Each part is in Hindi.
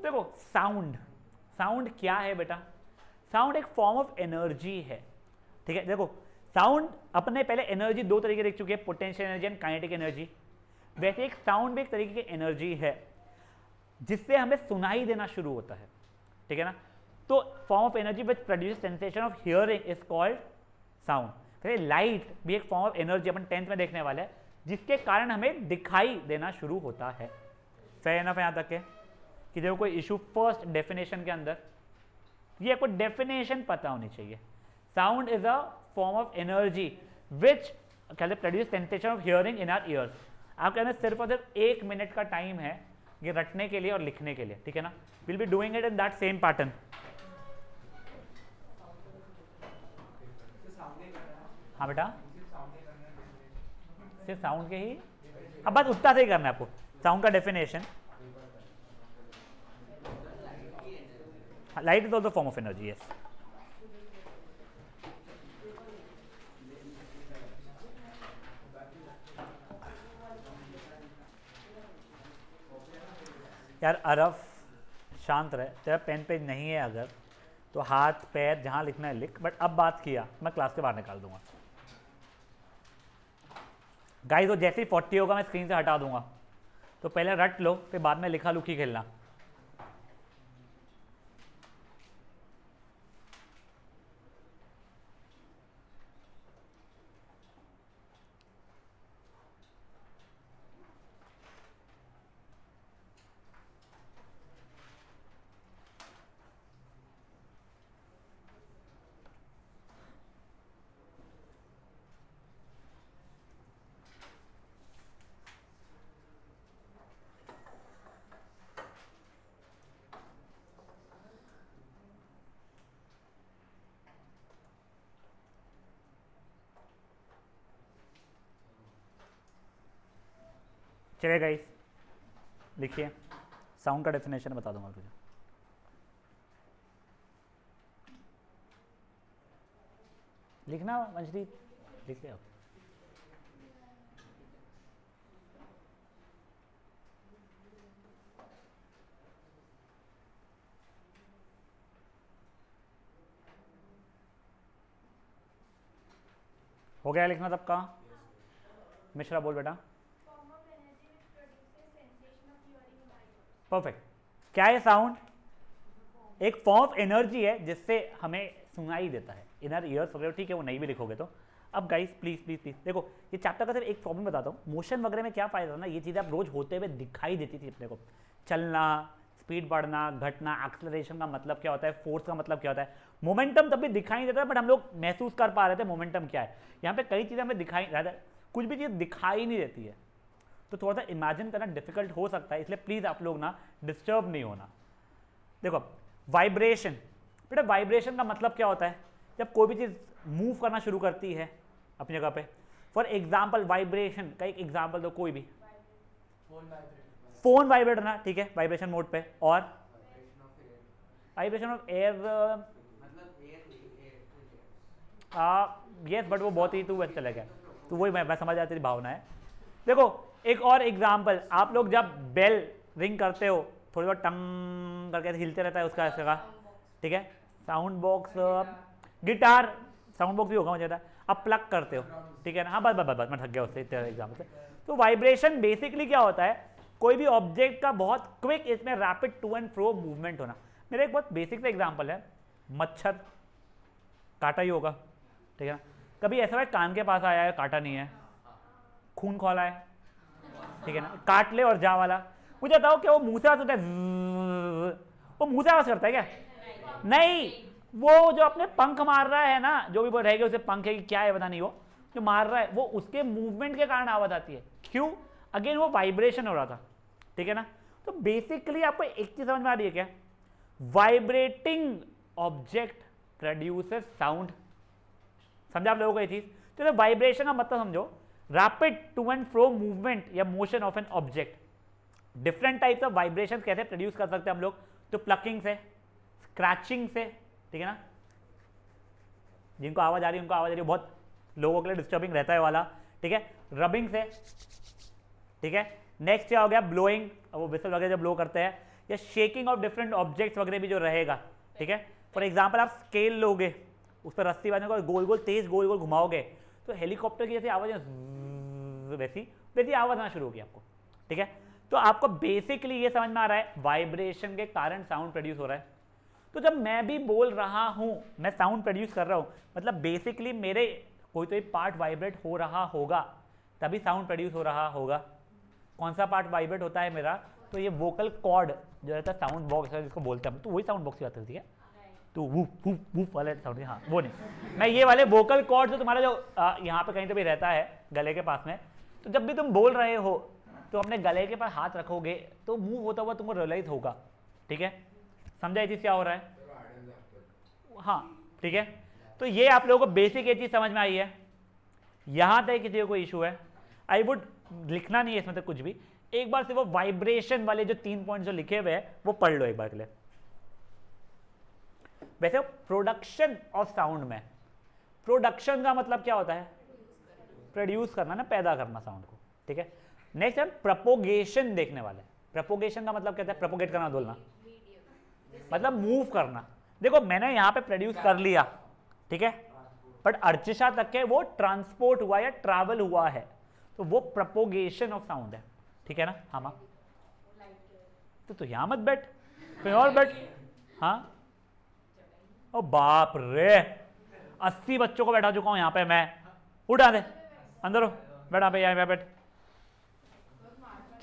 अब देखो साउंड, साउंड क्या है बेटा? साउंड एक फॉर्म ऑफ एनर्जी है, ठीक है। देखो साउंड अपने पहले एनर्जी दो तरीके देख चुके हैं, potential energy and kinetic energy. वैसे एक साउंड भी एक तरीके की एनर्जी है जिससे हमें सुनाई देना शुरू होता है, ठीक है ना। तो form of energy which produce sensation of hearing is called sound. फिर लाइट भी एक form of energy, upon 10th में देखने वाले हैं, जिसके कारण हमें दिखाई देना शुरू होता है। फेयर एनफ यहां तक है कि देखो कोई इशू फर्स्ट डेफिनेशन के अंदर, ये आपको डेफिनेशन पता होनी चाहिए। Sound is a form of energy which produce sensation of hearing in our ears. आप कहते हैं सिर्फ और सिर्फ 1 मिनट का टाइम है ये रटने के लिए और लिखने के लिए, ठीक है ना। Will be doing it in that same pattern. हाँ बेटा, सिर्फ साउंड के ही, अब बस उतना से ही करना है आपको। साउंड का definition, light is also form of energy, yes. यार अरफ शांत रहे, तेरा पेन पेज नहीं है अगर तो हाथ पैर जहां लिखना है लिख, बट अब बात किया मैं क्लास के बाहर निकाल दूंगा गाइस। तो जैसे ही 40 होगा मैं स्क्रीन से हटा दूंगा, तो पहले रट लो फिर बाद में लिखा लुखी खेलना। चलिए गाइस लिखिए, साउंड का डेफिनेशन बता दूंगा तुझे। लिखना वंशदीप, लिख ले आप। हो गया लिखना सबका? मिश्रा बोल बेटा। परफेक्ट। क्या है साउंड? एक फॉर्म ऑफ एनर्जी है जिससे हमें सुनाई देता है, इनर ईयर्स वगैरह, ठीक है, वो नहीं भी लिखोगे तो। अब गाइस प्लीज प्लीज प्लीज देखो, ये चैप्टर का सिर्फ एक प्रॉब्लम बताता हूँ। मोशन वगैरह में क्या फायदा था ना, ये चीज़ें आप रोज होते हुए दिखाई देती थी अपने को। चलना, स्पीड बढ़ना, घटना, एक्सेलरेशन का मतलब क्या होता है, फोर्स का मतलब क्या होता है, मोमेंटम तब भी दिखाई देता है, बट हम लोग महसूस कर पा रहे थे मोमेंटम क्या है। यहाँ पे कई चीज़ें हमें दिखाई, कुछ भी चीज़ दिखाई नहीं देती है, तो थोड़ा सा इमेजिन करना डिफिकल्ट हो सकता है, इसलिए प्लीज आप लोग ना डिस्टर्ब नहीं होना। देखो वाइब्रेशन, बेटा वाइब्रेशन का मतलब क्या होता है, जब कोई भी चीज़ मूव करना शुरू करती है अपनी जगह पे। फॉर एग्जाम्पल वाइब्रेशन का एक एग्जाम्पल दो कोई भी। फोन वाइब्रेट होना, ठीक है, वाइब्रेशन मोड पे। और vibration of air, yes but वो बहुत ही तू वैसे चला गया, तो वही मैं समझ आती थी भावना है। देखो एक और एग्जाम्पल, आप लोग जब बेल रिंग करते हो थोड़ी बहुत टंग करके हिलते रहता है उसका ऐसा, ठीक है। Sound box, guitar sound box भी होगा मुझे पता। आप प्लग करते हो, ठीक है ना। हाँ बस बस बस मैं थक गया उससे एग्जाम्पल से। तो वाइब्रेशन बेसिकली क्या होता है, कोई भी ऑब्जेक्ट का बहुत क्विक इसमें rapid to and fro movement होना। मेरा एक बहुत बेसिक सा एग्जाम्पल है, मच्छर काटा ही होगा, ठीक है ना। कभी ऐसा है कान के पास आया है, काटा नहीं है, खून खोला है, ठीक है ना, काट ले और जा वाला। मुझे बताओ क्या वो मुंह से आवाज होता है, वो मुंह से आवाज करता है क्या? नहीं, वो जो अपने पंख मार रहा है ना, जो भी रहेगा उसे पंख है कि क्या है पता नहीं, वो जो मार रहा है वो उसके मूवमेंट के कारण आवाज आती है। क्यों? अगेन वो वाइब्रेशन हो रहा था, ठीक है ना। तो बेसिकली आपको एक चीज समझ में आ रही है क्या, वाइब्रेटिंग ऑब्जेक्ट प्रोड्यूसेस साउंड। समझा आप लोगों को ये चीज? तो वाइब्रेशन का मतलब समझो, rapid to and fro movement या motion of an object. Different types of vibration कैसे प्रोड्यूस कर सकते हैं हम लोग, तो प्लकिंग से, स्क्रैचिंग से, ठीक है ना। जिनको आवाज आ रही है उनको आवाज आ रही है, बहुत लोगों के लिए डिस्टर्बिंग रहता है वाला, ठीक है। रबिंग से, ठीक है। नेक्स्ट क्या हो गया, ब्लोइंग, वो विसल वगैरह जब ब्लो करते हैं, या शेकिंग ऑफ डिफरेंट ऑब्जेक्ट्स वगैरह भी जो रहेगा, ठीक है। फॉर एग्जाम्पल आप स्केल लोगे, उस पर रस्सी बांधने को गोल गोल तेज गोल गोल घुमाओगे तो हेलीकॉप्टर की जैसी आवाज़ वैसी वैसी आवाज़ आना शुरू होगी आपको, ठीक है। तो आपको बेसिकली ये समझ में आ रहा है वाइब्रेशन के कारण साउंड प्रोड्यूस हो रहा है। तो जब मैं भी बोल रहा हूँ, मैं साउंड प्रोड्यूस कर रहा हूँ, मतलब बेसिकली मेरे कोई तो एक पार्ट वाइब्रेट हो रहा होगा तभी साउंड प्रोड्यूस हो रहा होगा। कौन सा पार्ट वाइब्रेट होता है मेरा? तो ये वोकल कॉर्ड जो रहता है, साउंड बॉक्स जिसको बोलते हैं, तो वही साउंड बॉक्स की बात करती है, तो वूफ वूफ वूफ वाले साउंड, हाँ वो नहीं, मैं ये वाले वोकल कॉर्ड जो तुम्हारा जो यहाँ पे कहीं तो भी रहता है गले के पास में, तो जब भी तुम बोल रहे हो तो अपने गले के पास हाथ रखोगे तो मूव होता हुआ तुमको रियलाइज होगा, ठीक है। समझा ये चीज़ क्या हो रहा है? हाँ ठीक है। तो ये आप लोगों को बेसिक ये चीज़ समझ में आई है। यहाँ तक किसी को कोई इशू है? आई वुड लिखना नहीं है इसमें तक कुछ भी, एक बार से वो वाइब्रेशन वाले जो 3 पॉइंट जो लिखे हुए हैं वो पढ़ लो एक बार के लिए। वैसे प्रोडक्शन ऑफ साउंड में, प्रोडक्शन का मतलब क्या होता है? प्रोड्यूस करना ना, पैदा करना साउंड को, ठीक है। नेक्स्ट हम प्रोपोगेशन देखने वाले हैं। प्रोपोगेशन का मतलब क्या है? प्रोपोगेट करना, बोलना मतलब मूव करना। देखो मैंने यहाँ पे प्रोड्यूस कर लिया, ठीक है, बट अर्चिशा तक के वो ट्रांसपोर्ट हुआ या ट्रैवल हुआ है, तो वो प्रोपोगेशन ऑफ साउंड है, ठीक है ना। हाँ माँ, तो यहाँ मत बैठ, कहीं और बैठ। हाँ ओ बाप रे, 80 बच्चों को बैठा चुका हूँ यहाँ पे मैं, उठा दे अंदर हो, बैठा पे यहाँ बैठ,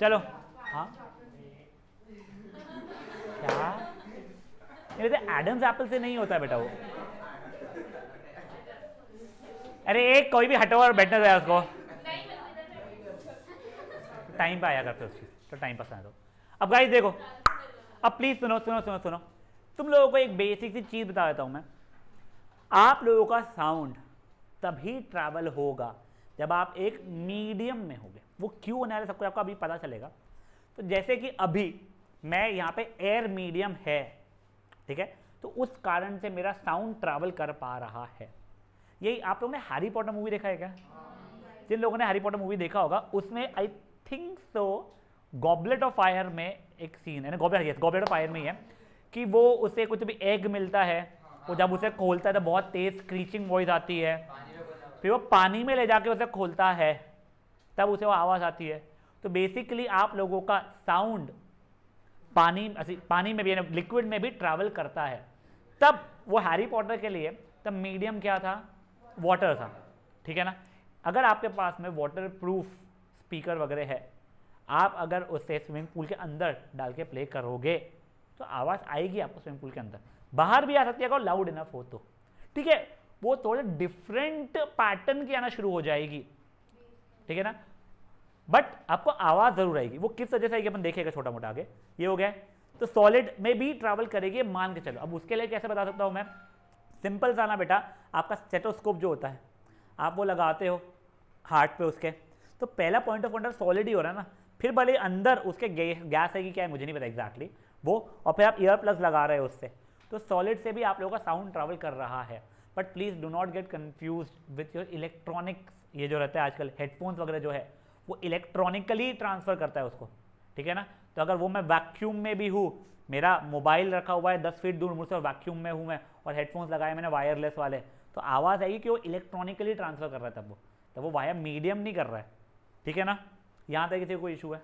चलो। हाँ क्या? ये एडम्स एप्पल से नहीं होता है बेटा वो। अरे एक कोई भी हटो और बैठने दे उसको, टाइम पे आया करते उसकी, तो टाइम पास आया। तो अब गाइस देखो, अब प्लीज सुनो सुनो सुनो सुनो, तुम लोगों को एक बेसिक सी चीज बता देता हूं मैं। आप लोगों का साउंड तभी ट्रैवल होगा जब आप एक मीडियम में होगे। वो क्यों होने वाला सबको आपको अभी पता चलेगा। तो जैसे कि अभी मैं यहाँ पे एयर मीडियम है, ठीक है, तो उस कारण से मेरा साउंड ट्रैवल कर पा रहा है। यही आप लोगों ने हैरी पॉटर मूवी देखा है क्या? जिन लोगों ने हैरी पॉटर मूवी देखा होगा उसमें I think so goblet of fire में एक सीन है ना, गॉबलेट ऑफ फायर में ही है कि वो उसे कुछ भी एग मिलता है, वो जब उसे खोलता है तो बहुत तेज स्क्रीचिंग वॉइस आती है, फिर वो पानी में ले जाके उसे खोलता है तब उसे वो आवाज़ आती है। तो बेसिकली आप लोगों का साउंड पानी में भी, लिक्विड में भी ट्रैवल करता है। तब वो हैरी पॉटर के लिए तब मीडियम क्या था? वाटर था, ठीक है ना। अगर आपके पास में वाटर प्रूफ स्पीकर वगैरह है, आप अगर उसे स्विमिंग पूल के अंदर डाल के प्ले करोगे तो आवाज़ आएगी आपको स्विमिंग पूल के अंदर, बाहर भी आ सकती है अगर लाउड इनफ हो तो, ठीक है। वो थोड़े डिफरेंट पैटर्न की आना शुरू हो जाएगी, ठीक है ना, बट आपको आवाज़ जरूर आएगी। वो किस वजह से आएगी अपन देखेगा छोटा मोटा आगे। ये हो गया। तो सॉलिड में भी ट्रैवल करेगी मान के चलो। अब उसके लिए कैसे बता सकता हूँ मैं? सिंपल सा ना बेटा, आपका स्टेथोस्कोप जो होता है आप वो लगाते हो हार्ट पे उसके, तो पहला पॉइंट ऑफ कॉन्टैक्ट सॉलिड ही हो रहा है ना, फिर भले अंदर उसके गैस है कि क्या है मुझे नहीं पता एग्जैक्टली वो, और फिर आप ईयर प्लग्स लगा रहे हो उससे, तो सॉलिड से भी आप लोगों का साउंड ट्रैवल कर रहा है। But please do not get confuse with your electronics. ये जो रहता है आजकल हेडफोन्स वगैरह जो है वो इलेक्ट्रॉनिकली ट्रांसफ़र करता है उसको, ठीक है ना। तो अगर वो मैं वैक्यूम में भी हूँ, मेरा मोबाइल रखा हुआ है 10 फीट दूर मुझसे, वैक्यूम में हूँ मैं, और हेडफोन्स लगाए मैंने वायरलेस वाले, तो आवाज़ आएगी कि वो इलेक्ट्रॉनिकली ट्रांसफ़र कर रहा है तब वो वाया मीडियम नहीं कर रहा है, ठीक है ना। यहाँ तक किसी को कोई इशू है?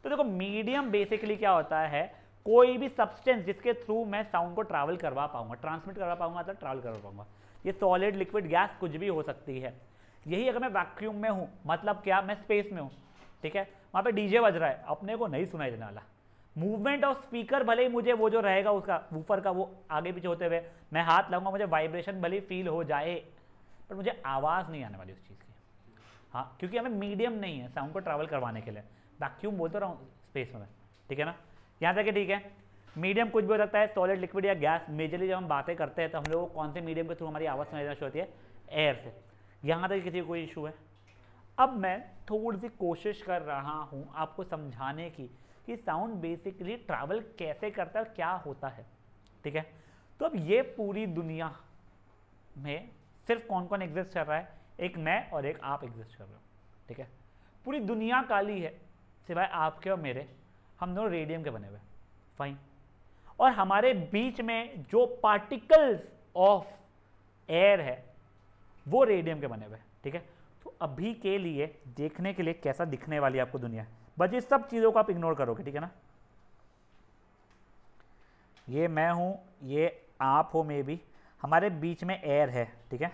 तो देखो मीडियम बेसिकली क्या होता है, कोई भी सब्सटेंस जिसके थ्रू मैं साउंड को ट्रैवल करवा पाऊंगा, ट्रांसमिट करवा पाऊंगा, मतलब ट्रैवल करवा पाऊंगा। ये सॉलिड, लिक्विड, गैस कुछ भी हो सकती है। यही अगर मैं वैक्यूम में हूँ, मतलब क्या, मैं स्पेस में हूँ, ठीक है, वहाँ पे डीजे बज रहा है, अपने को नहीं सुनाई देने वाला। मूवमेंट ऑफ स्पीकर भले ही मुझे वो जो रहेगा उसका वूफर का वो आगे पीछे होते हुए मैं हाथ लगाऊंगा, मुझे वाइब्रेशन भले फील हो जाए, पर मुझे आवाज़ नहीं आने वाली उस चीज़ की। हाँ, क्योंकि हमें मीडियम नहीं है साउंड को ट्रैवल करवाने के लिए। वैक्यूम बोलते रहा हूँ स्पेस में, ठीक है ना। यहाँ तक ठीक है। मीडियम कुछ भी हो सकता है, सॉलिड, लिक्विड या गैस। मेजरली जब हम बातें करते हैं तो हम लोगों को कौन से मीडियम के थ्रू हमारी आवाज़ सुनाई देना शुरू होती है? एयर से। यहाँ तक किसी को कोई इशू है? अब मैं थोड़ी सी कोशिश कर रहा हूँ आपको समझाने की कि साउंड बेसिकली ट्रैवल कैसे करता है और क्या होता है, ठीक है। तो अब ये पूरी दुनिया में सिर्फ कौन कौन एग्जिस्ट कर रहा है? एक मैं और एक आप एग्जिस्ट कर रहे हो, ठीक है। पूरी दुनिया काली है सिवाय आपके और मेरे, हम दोनों रेडियम के बने हुए, फाइन। और हमारे बीच में जो पार्टिकल्स ऑफ एयर है वो रेडियम के बने हुए हैं, ठीक है। तो अभी के लिए देखने के लिए कैसा दिखने वाली है आपको दुनिया, बस इस सब चीज़ों को आप इग्नोर करोगे, ठीक है ना। ये मैं हूं, ये आप हो, मे बी हमारे बीच में एयर है, ठीक है।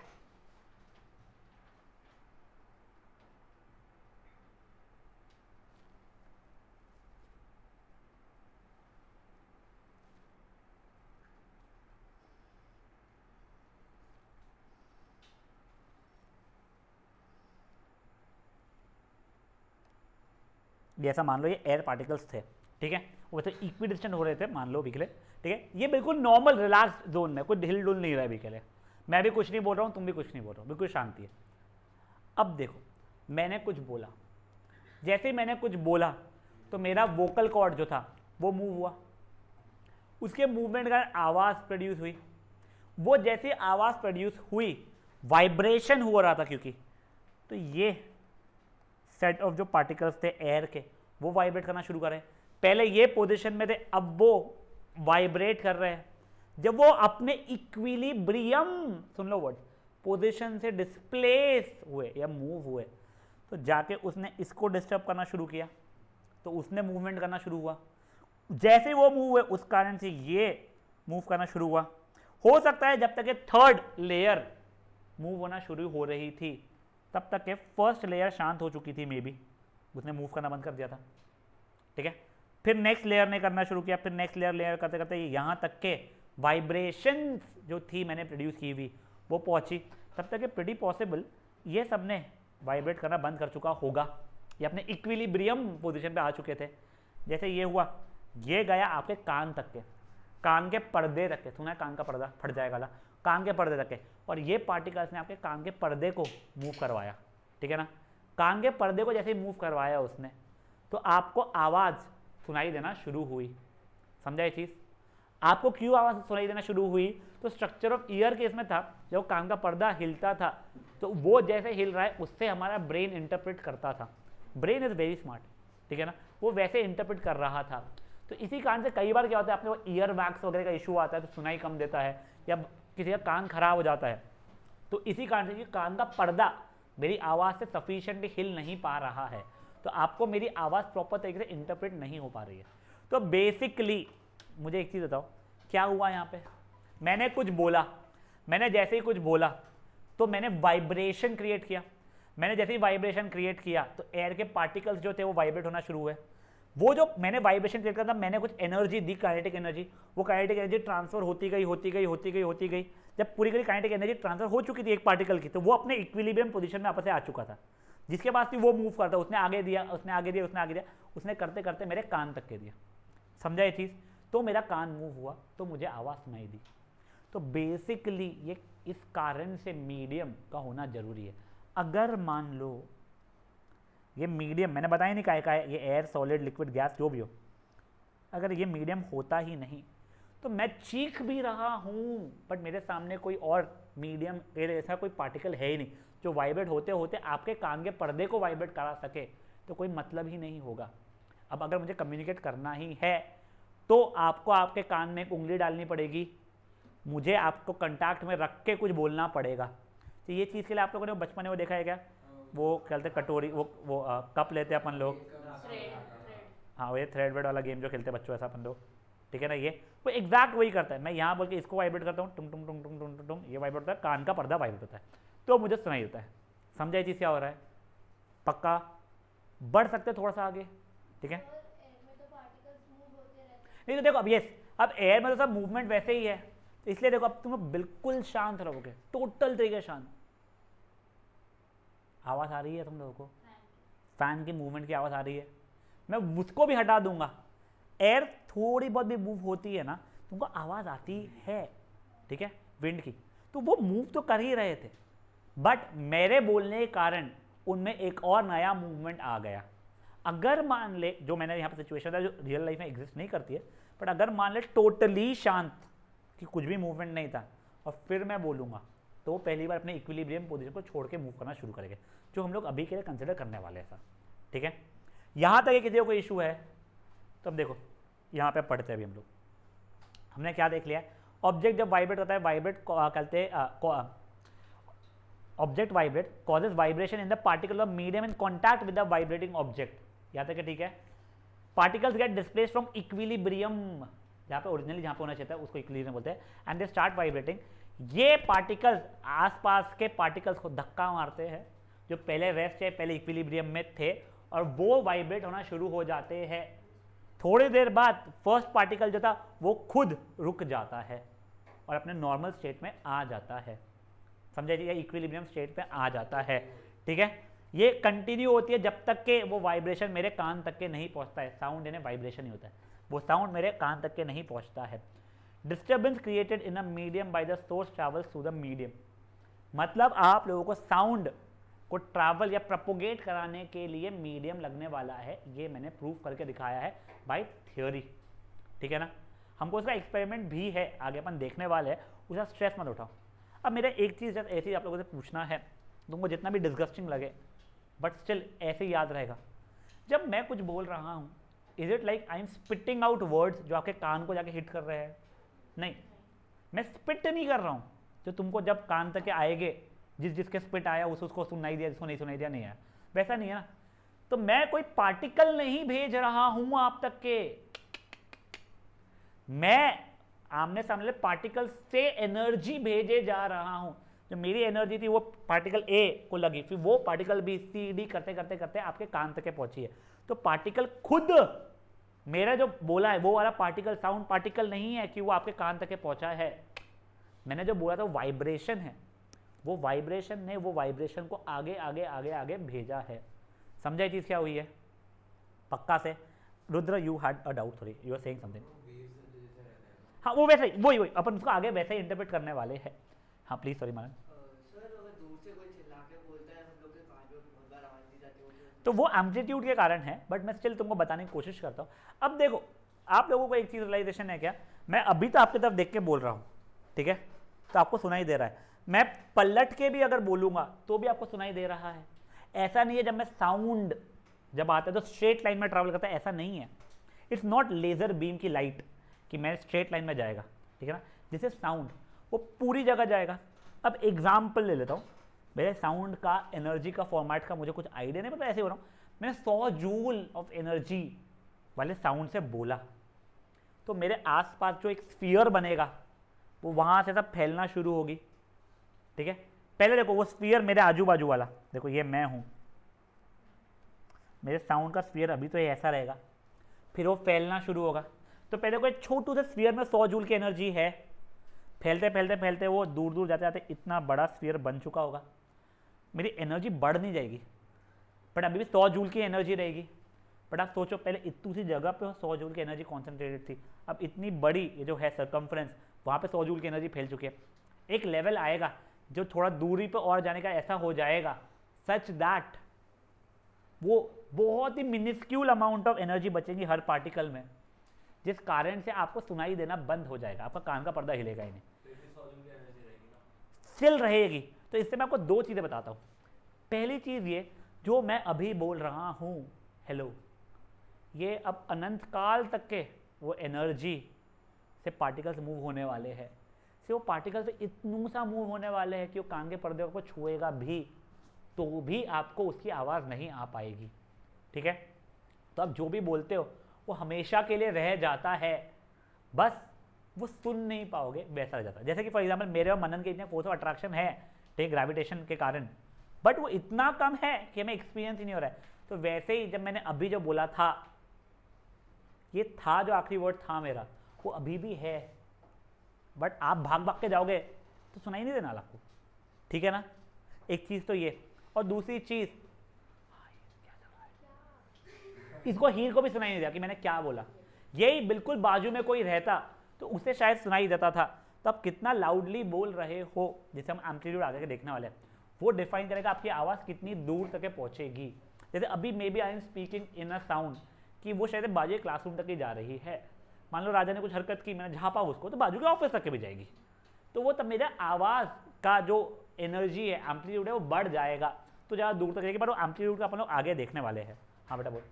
ये ऐसा मान लो ये एयर पार्टिकल्स थे, ठीक है, वो तो इक्वी डिस्टेंट हो रहे थे मान लो अभी के लिए, ठीक है। ये बिल्कुल नॉर्मल रिलैक्स जोन में, कोई हिल डुल नहीं रहा है अभी के लिए, मैं भी कुछ नहीं बोल रहा हूँ, तुम भी कुछ नहीं बोल रहा हो, बिल्कुल शांति है। अब देखो मैंने कुछ बोला, जैसे ही मैंने कुछ बोला तो मेरा वोकल कॉर्ड जो था वो मूव हुआ, उसके मूवमेंट का आवाज़ प्रोड्यूस हुई। वो जैसे आवाज़ प्रोड्यूस हुई वाइब्रेशन हो रहा था, क्योंकि तो ये सेट ऑफ जो पार्टिकल्स थे एयर के वो वाइब्रेट करना शुरू कर रहे हैं। पहले ये पोजीशन में थे, अब वो वाइब्रेट कर रहे हैं। जब वो अपने इक्विलिब्रियम, सुन लो वर्ड, पोजीशन से डिस्प्लेस हुए या मूव हुए, तो जाके उसने इसको डिस्टर्ब करना शुरू किया, तो उसने मूवमेंट करना शुरू हुआ। जैसे वो मूव हुए उस कारण से ये मूव करना शुरू हुआ। हो सकता है जब तक ये थर्ड लेयर मूव होना शुरू हो रही थी तब तक के फर्स्ट लेयर शांत हो चुकी थी, मे बी उसने मूव करना बंद कर दिया था, ठीक है। फिर नेक्स्ट लेयर ने करना शुरू किया, फिर नेक्स्ट लेयर करते करते यहाँ तक के वाइब्रेशन जो थी मैंने प्रोड्यूस की हुई वो पहुँची। तब तक प्रीटी पॉसिबल ये सब ने वाइब्रेट करना बंद कर चुका होगा, ये अपने इक्विलिब्रियम पोजीशन पे आ चुके थे। जैसे ये हुआ, ये गया आपके कान तक के, कान के पर्दे तक के, सुना है कान का पर्दा फट जाएगा ला, कान के पर्दे तक के, और ये पार्टिकल्स ने आपके कान के पर्दे को मूव करवाया, ठीक है ना। कान के पर्दे को जैसे ही मूव करवाया उसने, तो आपको आवाज़ सुनाई देना शुरू हुई। समझा ये चीज़? आपको क्यों आवाज़ सुनाई देना शुरू हुई? तो स्ट्रक्चर ऑफ ईयर के इसमें था, जब कान का पर्दा हिलता था तो वो जैसे हिल रहा है उससे हमारा ब्रेन इंटरप्रेट करता था। ब्रेन इज़ वेरी स्मार्ट, ठीक है ना, वो वैसे इंटरप्रेट कर रहा था। तो इसी कारण से कई बार क्या होता है, अपने को ईयर वैक्स वगैरह का इशू आता है तो सुनाई कम देता है, या किसी का कान खराब हो जाता है, तो इसी कारण से कि कान का पर्दा मेरी आवाज़ से सफिशिएंटली हिल नहीं पा रहा है, तो आपको मेरी आवाज़ प्रॉपर तरीके से इंटरप्रेट नहीं हो पा रही है। तो बेसिकली मुझे एक चीज़ बताओ, क्या हुआ यहाँ पे? मैंने कुछ बोला, मैंने जैसे ही कुछ बोला तो मैंने वाइब्रेशन क्रिएट किया। मैंने जैसे ही वाइब्रेशन क्रिएट किया तो एयर के पार्टिकल्स जो थे वो वाइब्रेट होना शुरू हुए। वो जो मैंने वाइब्रेशन क्रिएट किया था, मैंने कुछ एनर्जी दी, काइनेटिक एनर्जी, वो काइनेटिक एनर्जी ट्रांसफर होती गई। जब पूरी काइनेटिक एनर्जी ट्रांसफर हो चुकी थी एक पार्टिकल की, तो वो अपने इक्विलिब्रियम पोजीशन में आपस से आ चुका था। जिसके बाद भी वो मूव करता, उसने आगे दिया, उसने करते करते मेरे कान तक के दिया। समझा ये चीज़? तो मेरा कान मूव हुआ तो मुझे आवाज़ सुनाई दी। तो बेसिकली ये इस कारण से मीडियम का होना जरूरी है। अगर मान लो ये मीडियम, मैंने बताया नहीं का है, ये एयर, सॉलिड, लिक्विड, गैस जो भी हो, अगर ये मीडियम होता ही नहीं तो मैं चीख भी रहा हूँ बट मेरे सामने कोई और मीडियम ऐसा कोई पार्टिकल है ही नहीं जो वाइब्रेट होते होते आपके कान के पर्दे को वाइब्रेट करा सके, तो कोई मतलब ही नहीं होगा। अब अगर मुझे कम्युनिकेट करना ही है तो आपको आपके कान में एक उंगली डालनी पड़ेगी, मुझे आपको कंटैक्ट में रख के कुछ बोलना पड़ेगा। तो ये चीज़ के लिए आप लोगों ने बचपन में वो देखा है क्या, वो खेलते कटोरी, वो कप लेते अपन लोग, हाँ वो ये थ्रेड वेड वाला गेम जो खेलते बच्चों ऐसा अपन लोग, ठीक है ना, ये वो एग्जैक्ट वही करता है। मैं यहाँ बोल के इसको वाइब्रेट करता हूँ, टुम टुम टुम टुम टुम टुम, ये वाइब्रेट होता है, कान का पर्दा वाइब्रेट होता है, तो मुझे सुनाई देता है। समझा ये चीज़ क्या हो रहा है? पक्का बढ़ सकते थोड़ा सा आगे, ठीक है। नहीं तो देखो अब यस, अब एयर में तो सब मूवमेंट वैसे ही है, तो इसलिए देखो अब तुम बिल्कुल शांत रहोगे, टोटल तरीके शांत। आवाज़ आ रही है तुम लोगों को? फैन की मूवमेंट की आवाज़ आ रही है? मैं उसको भी हटा दूंगा, एयर थोड़ी बहुत भी मूव होती है ना, तुमको आवाज़ आती है, ठीक है, विंड की, तो वो मूव तो कर ही रहे थे, बट मेरे बोलने के कारण उनमें एक और नया मूवमेंट आ गया। अगर मान ले, जो मैंने यहाँ पे सिचुएशन था जो रियल लाइफ में एग्जिस्ट नहीं करती है, बट अगर मान ले टोटली शांत कि कुछ भी मूवमेंट नहीं था और फिर मैं बोलूँगा, तो वो पहली बार अपने इक्विलिब्रियम पोजीशन को छोड़ के मूव करना शुरू करेंगे, जो हम लोग अभी के लिए कंसिडर करने वाले हैं सर, ठीक है। यहाँ तक किसी को कोई इशू है तो अब देखो यहाँ पे पढ़ते हैं अभी हम लोग, हमने क्या देख लिया? ऑब्जेक्ट जब वाइब्रेट होता है, वाइब्रेट करते object vibrate causes vibration in the particular medium in contact with the vibrating object. यहाँ तक ठीक है। Particles get displaced from equilibrium, जहाँ पे ओरिजिनली जहाँ पे होना चाहिए था उसको इक्विलिब्रियम बोलते हैं, एंड दे स्टार्ट वाइब्रेटिंग। ये पार्टिकल्स आसपास के पार्टिकल्स को धक्का मारते हैं जो पहले रेस्ट है, पहले इक्विलिब्रियम में थे, और वो वाइब्रेट होना शुरू हो जाते हैं। थोड़ी देर बाद फर्स्ट पार्टिकल जो था वो खुद रुक जाता है और अपने नॉर्मल स्टेट में आ जाता है, समझे जी, इक्विलिब्रियम स्टेट में आ जाता है। ठीक है, ये कंटिन्यू होती है जब तक के वो वाइब्रेशन मेरे कान तक के नहीं पहुंचता है। साउंड यानी वाइब्रेशन ही होता है, वो साउंड मेरे कान तक के नहीं पहुंचता है। Disturbance created in a medium by the source travels through the medium, मतलब आप लोगों को साउंड को ट्रैवल या प्रोपोगेट कराने के लिए मीडियम लगने वाला है। ये मैंने प्रूफ करके दिखाया है बाय थ्योरी। ठीक है ना, हमको उसका एक्सपेरिमेंट भी है, आगे अपन देखने वाले हैं, उसका स्ट्रेस मत उठाओ। अब मेरा एक चीज़ ऐसे ही आप लोगों से पूछना है, तुमको जितना भी डिस्गस्टिंग लगे बट स्टिल ऐसे ही याद रहेगा, जब मैं कुछ बोल रहा हूँ is it like I am spitting out words जो आपके कान को जाके हिट कर रहे हैं? नहीं, मैं स्पिट नहीं कर रहा हूँ जो तुमको जब कान तक आएंगे, जिसके स्पिट आया उसको सुनाई दिया, जिसको नहीं सुनाई दिया नहीं आया, वैसा नहीं है ना। तो मैं कोई पार्टिकल नहीं भेज रहा हूँ आप तक के, मैं आमने सामने पार्टिकल से एनर्जी भेजे जा रहा हूँ। जो मेरी एनर्जी थी वो पार्टिकल ए को लगी, फिर वो पार्टिकल बी सी डी करते करते करते आपके कान तक पहुंची है। तो पार्टिकल खुद मेरा जो बोला है वो वाला पार्टिकल साउंड पार्टिकल नहीं है कि वो आपके कान तक पहुंचा है। मैंने जो बोला था वाइब्रेशन है, वो वाइब्रेशन ने वो वाइब्रेशन को आगे आगे आगे आगे भेजा है। समझा चीज क्या हुई है? पक्का से Rudra you had a doubt, sorry you are saying something. हाँ वो वैसे ही वही अपन उसको आगे वैसे ही इंटरप्रेट करने वाले हैं। हाँ प्लीज, सॉरी मानन। तो वो एम्पलीट्यूड के कारण है, बट मैं स्टिल तुमको बताने की कोशिश करता हूँ। अब देखो, आप लोगों को एक चीज रियलाइजेशन है क्या, मैं अभी तो आपकी तरफ देख के बोल रहा हूँ, ठीक है, तो आपको सुनाई दे रहा है। मैं पलट के भी अगर बोलूंगा तो भी आपको सुनाई दे रहा है। ऐसा नहीं है जब मैं साउंड जब आता है तो स्ट्रेट लाइन में ट्रैवल करता है, ऐसा नहीं है। इट्स नॉट लेजर बीम की लाइट कि मैं स्ट्रेट लाइन में जाएगा, ठीक है ना। जिसे साउंड वो पूरी जगह जाएगा। अब एग्जाम्पल ले लेता हूँ, मेरे साउंड का एनर्जी का फॉर्मेट का मुझे कुछ आइडिया नहीं पता, ऐसे हो रहा हूँ। मैंने 100 जूल ऑफ एनर्जी वाले साउंड से बोला तो मेरे आसपास जो एक स्फीयर बनेगा वो वहाँ से सब फैलना शुरू होगी, ठीक है। पहले देखो वो स्फीयर मेरे आजू बाजू वाला, देखो ये मैं हूँ, मेरे साउंड का स्फीयर अभी तो ये ऐसा रहेगा, फिर वो फैलना शुरू होगा। तो पहले कोई छोटू से स्फीयर में 100 जूल की एनर्जी है, फैलते फैलते फैलते वो दूर दूर जाते जाते इतना बड़ा स्फीयर बन चुका होगा। मेरी एनर्जी बढ़ नहीं जाएगी, बट अभी भी 100 जूल की एनर्जी रहेगी। बट आप सोचो पहले इतनी सी जगह पे 100 जूल की एनर्जी कॉन्सेंट्रेटेड थी, अब इतनी बड़ी ये जो है सर्कमफ्रेंस, वहाँ पे 100 जूल की एनर्जी फैल चुकी है। एक लेवल आएगा जो थोड़ा दूरी पे और जाने का ऐसा हो जाएगा, सच दैट वो बहुत ही मिनिस्क्यूल अमाउंट ऑफ एनर्जी बचेगी हर पार्टिकल में, जिस कारण से आपको सुनाई देना बंद हो जाएगा, आपका कान का पर्दा हिलेगा ही नहीं, स्टिल रहेगी। तो इससे मैं आपको दो चीज़ें बताता हूँ। पहली चीज़ ये, जो मैं अभी बोल रहा हूँ हेलो, ये अब अनंत काल तक के वो एनर्जी से पार्टिकल्स मूव होने वाले हैं। से वो पार्टिकल्स इतनू सा मूव होने वाले हैं कि वो कान के पर्दे को छुएगा भी तो भी आपको उसकी आवाज़ नहीं आ पाएगी, ठीक है। तो आप जो भी बोलते हो वो हमेशा के लिए रह जाता है, बस वो सुन नहीं पाओगे, वैसा रह जाता है। जैसे कि फॉर एग्जाम्पल मेरे और मनन के इतने फोर्स ऑफ अट्रैक्शन है, ठीक, ग्रेविटेशन के कारण, बट वो इतना कम है कि हमें एक्सपीरियंस ही नहीं हो रहा है। तो वैसे ही जब मैंने अभी जो बोला था, ये था जो आखिरी वर्ड था मेरा, वो अभी भी है, बट आप भाग भाग के जाओगे तो सुनाई नहीं देना आपको, ठीक है ना। एक चीज़ तो ये, और दूसरी चीज़ इसको हीर को भी सुनाई नहीं दिया कि मैंने क्या बोला। यही बिल्कुल बाजू में कोई रहता तो उसे शायद सुनाई देता था। तो आप कितना लाउडली बोल रहे हो, जैसे हम एम्पलीट्यूड आगे के देखने वाले हैं, वो डिफाइन करेगा आपकी आवाज़ कितनी दूर तक पहुंचेगी। जैसे अभी maybe I am speaking in a sound कि वो शायद बाजू क्लासरूम तक ही जा रही है। मान लो राजा ने कुछ हरकत की, मैंने झापा उसको, तो बाजू के ऑफिस तक के भी जाएगी। तो वो तब मेरा आवाज़ का जो एनर्जी है, एम्पलीट्यूड है, वो बढ़ जाएगा, तो ज़्यादा दूर तक जाएगी। पर वो एम्पलीट्यूड का अपन लोग आगे देखने वाले हैं। हाँ बेटा बोल।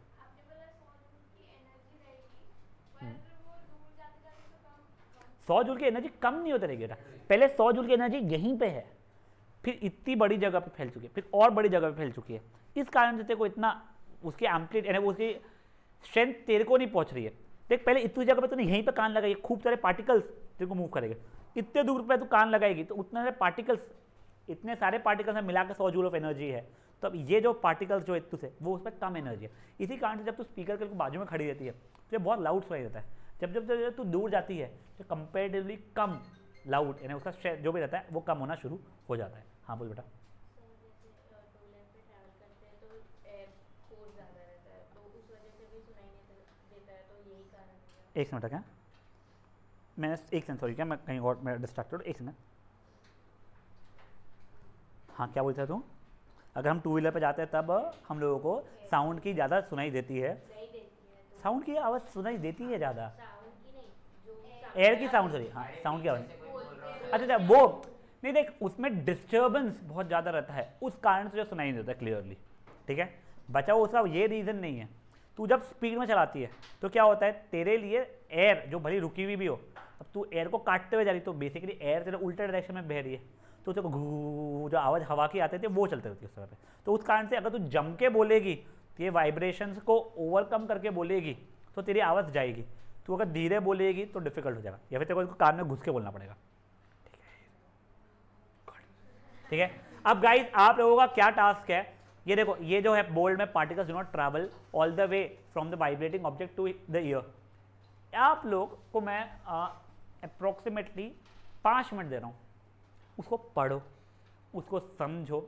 100 जूल की एनर्जी कम नहीं होती रहेगी बेटा, पहले 100 जूल की एनर्जी यहीं पे है, फिर इतनी बड़ी जगह पे फैल चुकी है, फिर और बड़ी जगह पे फैल चुकी है, इस कारण से तेरे को इतना उसकी एम्पलीट्यूड उसकी स्ट्रेंथ तेरे को नहीं पहुंच रही है। देख पहले इतनी जगह पे तूने यहीं पे कान लगाई, खूब सारे पार्टिकल्स तेरे को मूव करेंगे, इतने दूर पे तू कान लगाएगी तो उतने सारे पार्टिकल्स, इतने सारे पार्टिकल्स में मिला के 100 जूल ऑफ एनर्जी है। तो अब ये जो पार्टिकल्स जो इतने से वो उसमें कम एनर्जी है, इसी कारण से जब तू स्पीकर के बाजू में खड़ी रहती है तो ये बहुत लाउड सुनाई देता है। जब जब जब तू दूर जाती है तो कंपेरेटिवली कम लाउड, यानी उसका जो भी रहता है वो कम होना शुरू हो जाता है। हाँ बोल बेटा। एक मिनट क्या मैंने एक सेकंड, सॉरी क्या मैं कहीं और मैं डिस्ट्रैक्टेड हूँ, एक सेकंड। हाँ क्या बोलते हैं तू? अगर हम टू व्हीलर पे जाते हैं तब हम लोगों को साउंड की ज़्यादा सुनाई देती है, साउंड की आवाज़ सुनाई देती है ज़्यादा, एयर की साउंड, सॉरी हाँ साउंड की आवाज़। अच्छा वो नहीं, देख उसमें डिस्टर्बेंस बहुत ज़्यादा रहता है, उस कारण से जो सुनाई नहीं देता क्लियरली, ठीक है बचा, वो उसका ये रीज़न नहीं है। तू जब स्पीड में चलाती है तो क्या होता है, तेरे लिए एयर जो भली रुकी हुई भी हो, अब तू एयर को काटते हुए जा रही तो बेसिकली एयर तेरे उल्टे डायरेक्शन में बह रही है, तो तेरे को घू जो आवाज़ हवा की आती थी वो चलती रहती है उस तरह पे। तो उस कारण से अगर तू जम के बोलेगी तो ये वाइब्रेशंस को ओवरकम करके बोलेगी तो तेरी आवाज़ जाएगी, तू अगर धीरे बोलेगी तो डिफिकल्ट हो जाएगा, या फिर तेरे को इसको कान में घुस के बोलना पड़ेगा, ठीक है। अब गाइस आप लोगों का क्या टास्क है, ये देखो, ये जो है बोल्ड में particles do not travel all the way from the vibrating object to the ear. आप लोग को मैं अप्रोक्सीमेटली 5 मिनट दे रहा हूँ, उसको पढ़ो, उसको समझो,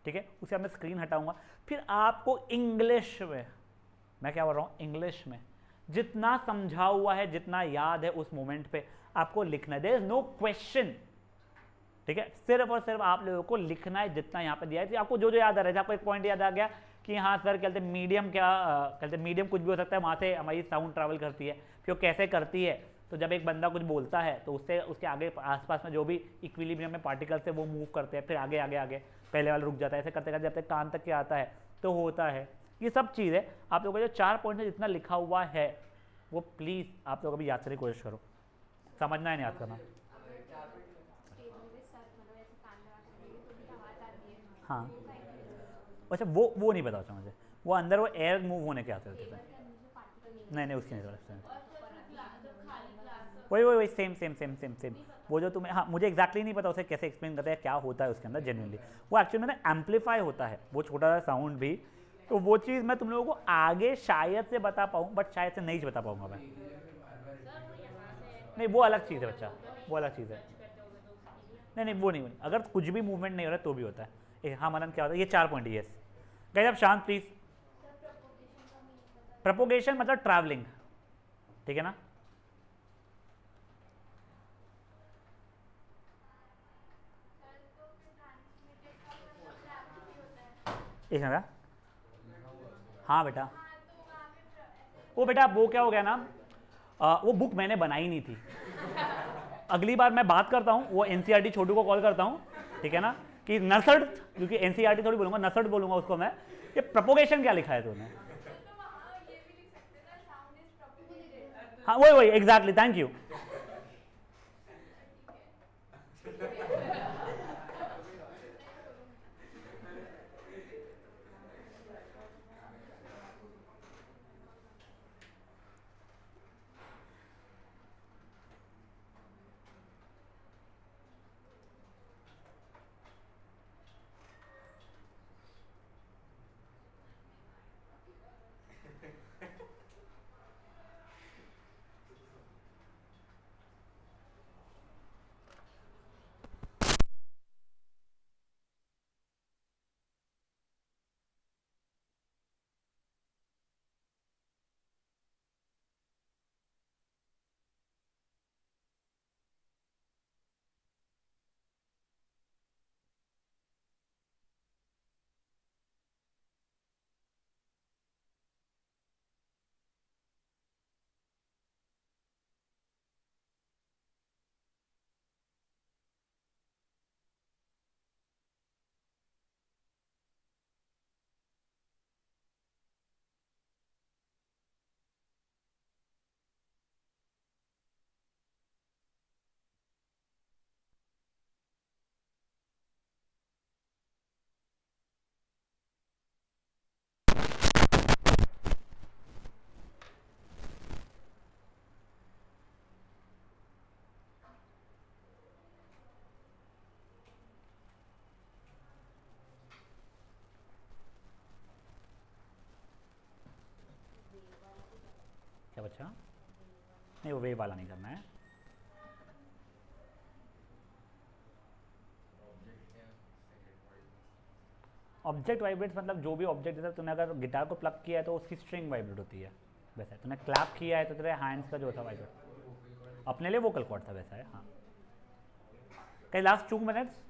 ठीक है। उसके बाद मैं स्क्रीन हटाऊंगा, फिर आपको इंग्लिश में, मैं क्या बोल रहा हूँ इंग्लिश में, जितना समझा हुआ है, जितना याद है उस मोमेंट पे आपको लिखना है। देयर इज नो क्वेश्चन, ठीक है, सिर्फ और सिर्फ आप लोगों को लिखना है जितना यहाँ पे दिया है। आपको जो जो याद आ रहा है, आपको एक पॉइंट याद आ गया कि हाँ सर कहते हैं मीडियम, क्या कहते हैं मीडियम कुछ भी हो सकता है, वहाँ से हमारी साउंड ट्रैवल करती है, फिर वो कैसे करती है, तो जब एक बंदा कुछ बोलता है तो उससे उसके आगे आसपास में जो भी इक्विलिब्रियम में पार्टिकल्स है वो मूव करते हैं, फिर आगे आगे आगे पहले वाला रुक जाता है, ऐसे करते करते जब तक कान तक के आता है तो होता है। ये सब चीज़ है, आप लोगों को जो 4 पॉइंट में जितना लिखा हुआ है वो प्लीज़ आप लोग अभी याद करने की कोशिश करो, समझना है नहीं याद करना। हाँ अच्छा वो नहीं पता मुझे, वो अंदर वो एयर मूव होने के आते थे, नहीं उसकी नहीं समझते, वही वही वही same same same same same वो जो तुम्हें, हाँ मुझे एक्जैक्टली नहीं पता उसे कैसे एक्सप्लेन करते हैं, क्या होता है उसके अंदर जेन्युइनली, वो एक्चुअली मैंने एम्पलीफाई होता है वो छोटा सा साउंड भी, तो वो चीज़ मैं तुम लोगों को आगे शायद से बता पाऊँ, बट शायद से नहीं बता पाऊँगा मैं, नहीं वो अलग चीज़ है बच्चा, वो अलग चीज़ है, नहीं वो नहीं, अगर कुछ भी मूवमेंट नहीं हो रहा है तो भी होता है। हाँ मनन क्या होता है, ये 4 पॉइंट, यस गाइस आप शांत प्लीज। प्रोपोगेशन मतलब ट्रैवलिंग, ठीक है ना, एक मिनट, हाँ बेटा वो बेटा वो क्या हो गया ना, वो बुक मैंने बनाई नहीं थी, अगली बार मैं बात करता हूँ, वो एनसीईआरटी छोटू को कॉल करता हूँ, ठीक है ना, कि नसड़, क्योंकि एनसीईआरटी थोड़ी बोलूँगा, नसड़ बोलूँगा उसको मैं, ये प्रोपोगेशन क्या लिखा है तूने, हाँ वही वही एग्जैक्टली, थैंक यू। अच्छा, नहीं वो वेव वाला नहीं करना है। ऑब्जेक्ट वाइब्रेट्स मतलब जो भी ऑब्जेक्ट, जैसे तूने अगर गिटार को प्लग किया है तो उसकी स्ट्रिंग वाइब्रेट होती है, वैसा है। तूने क्लैप किया है तो तेरे हैंड्स का जो था वाइब्रेट, अपने लिए वोकल कॉर्ड था, वैसा है। हाँ, कहीं लास्ट 2 मिनट्स।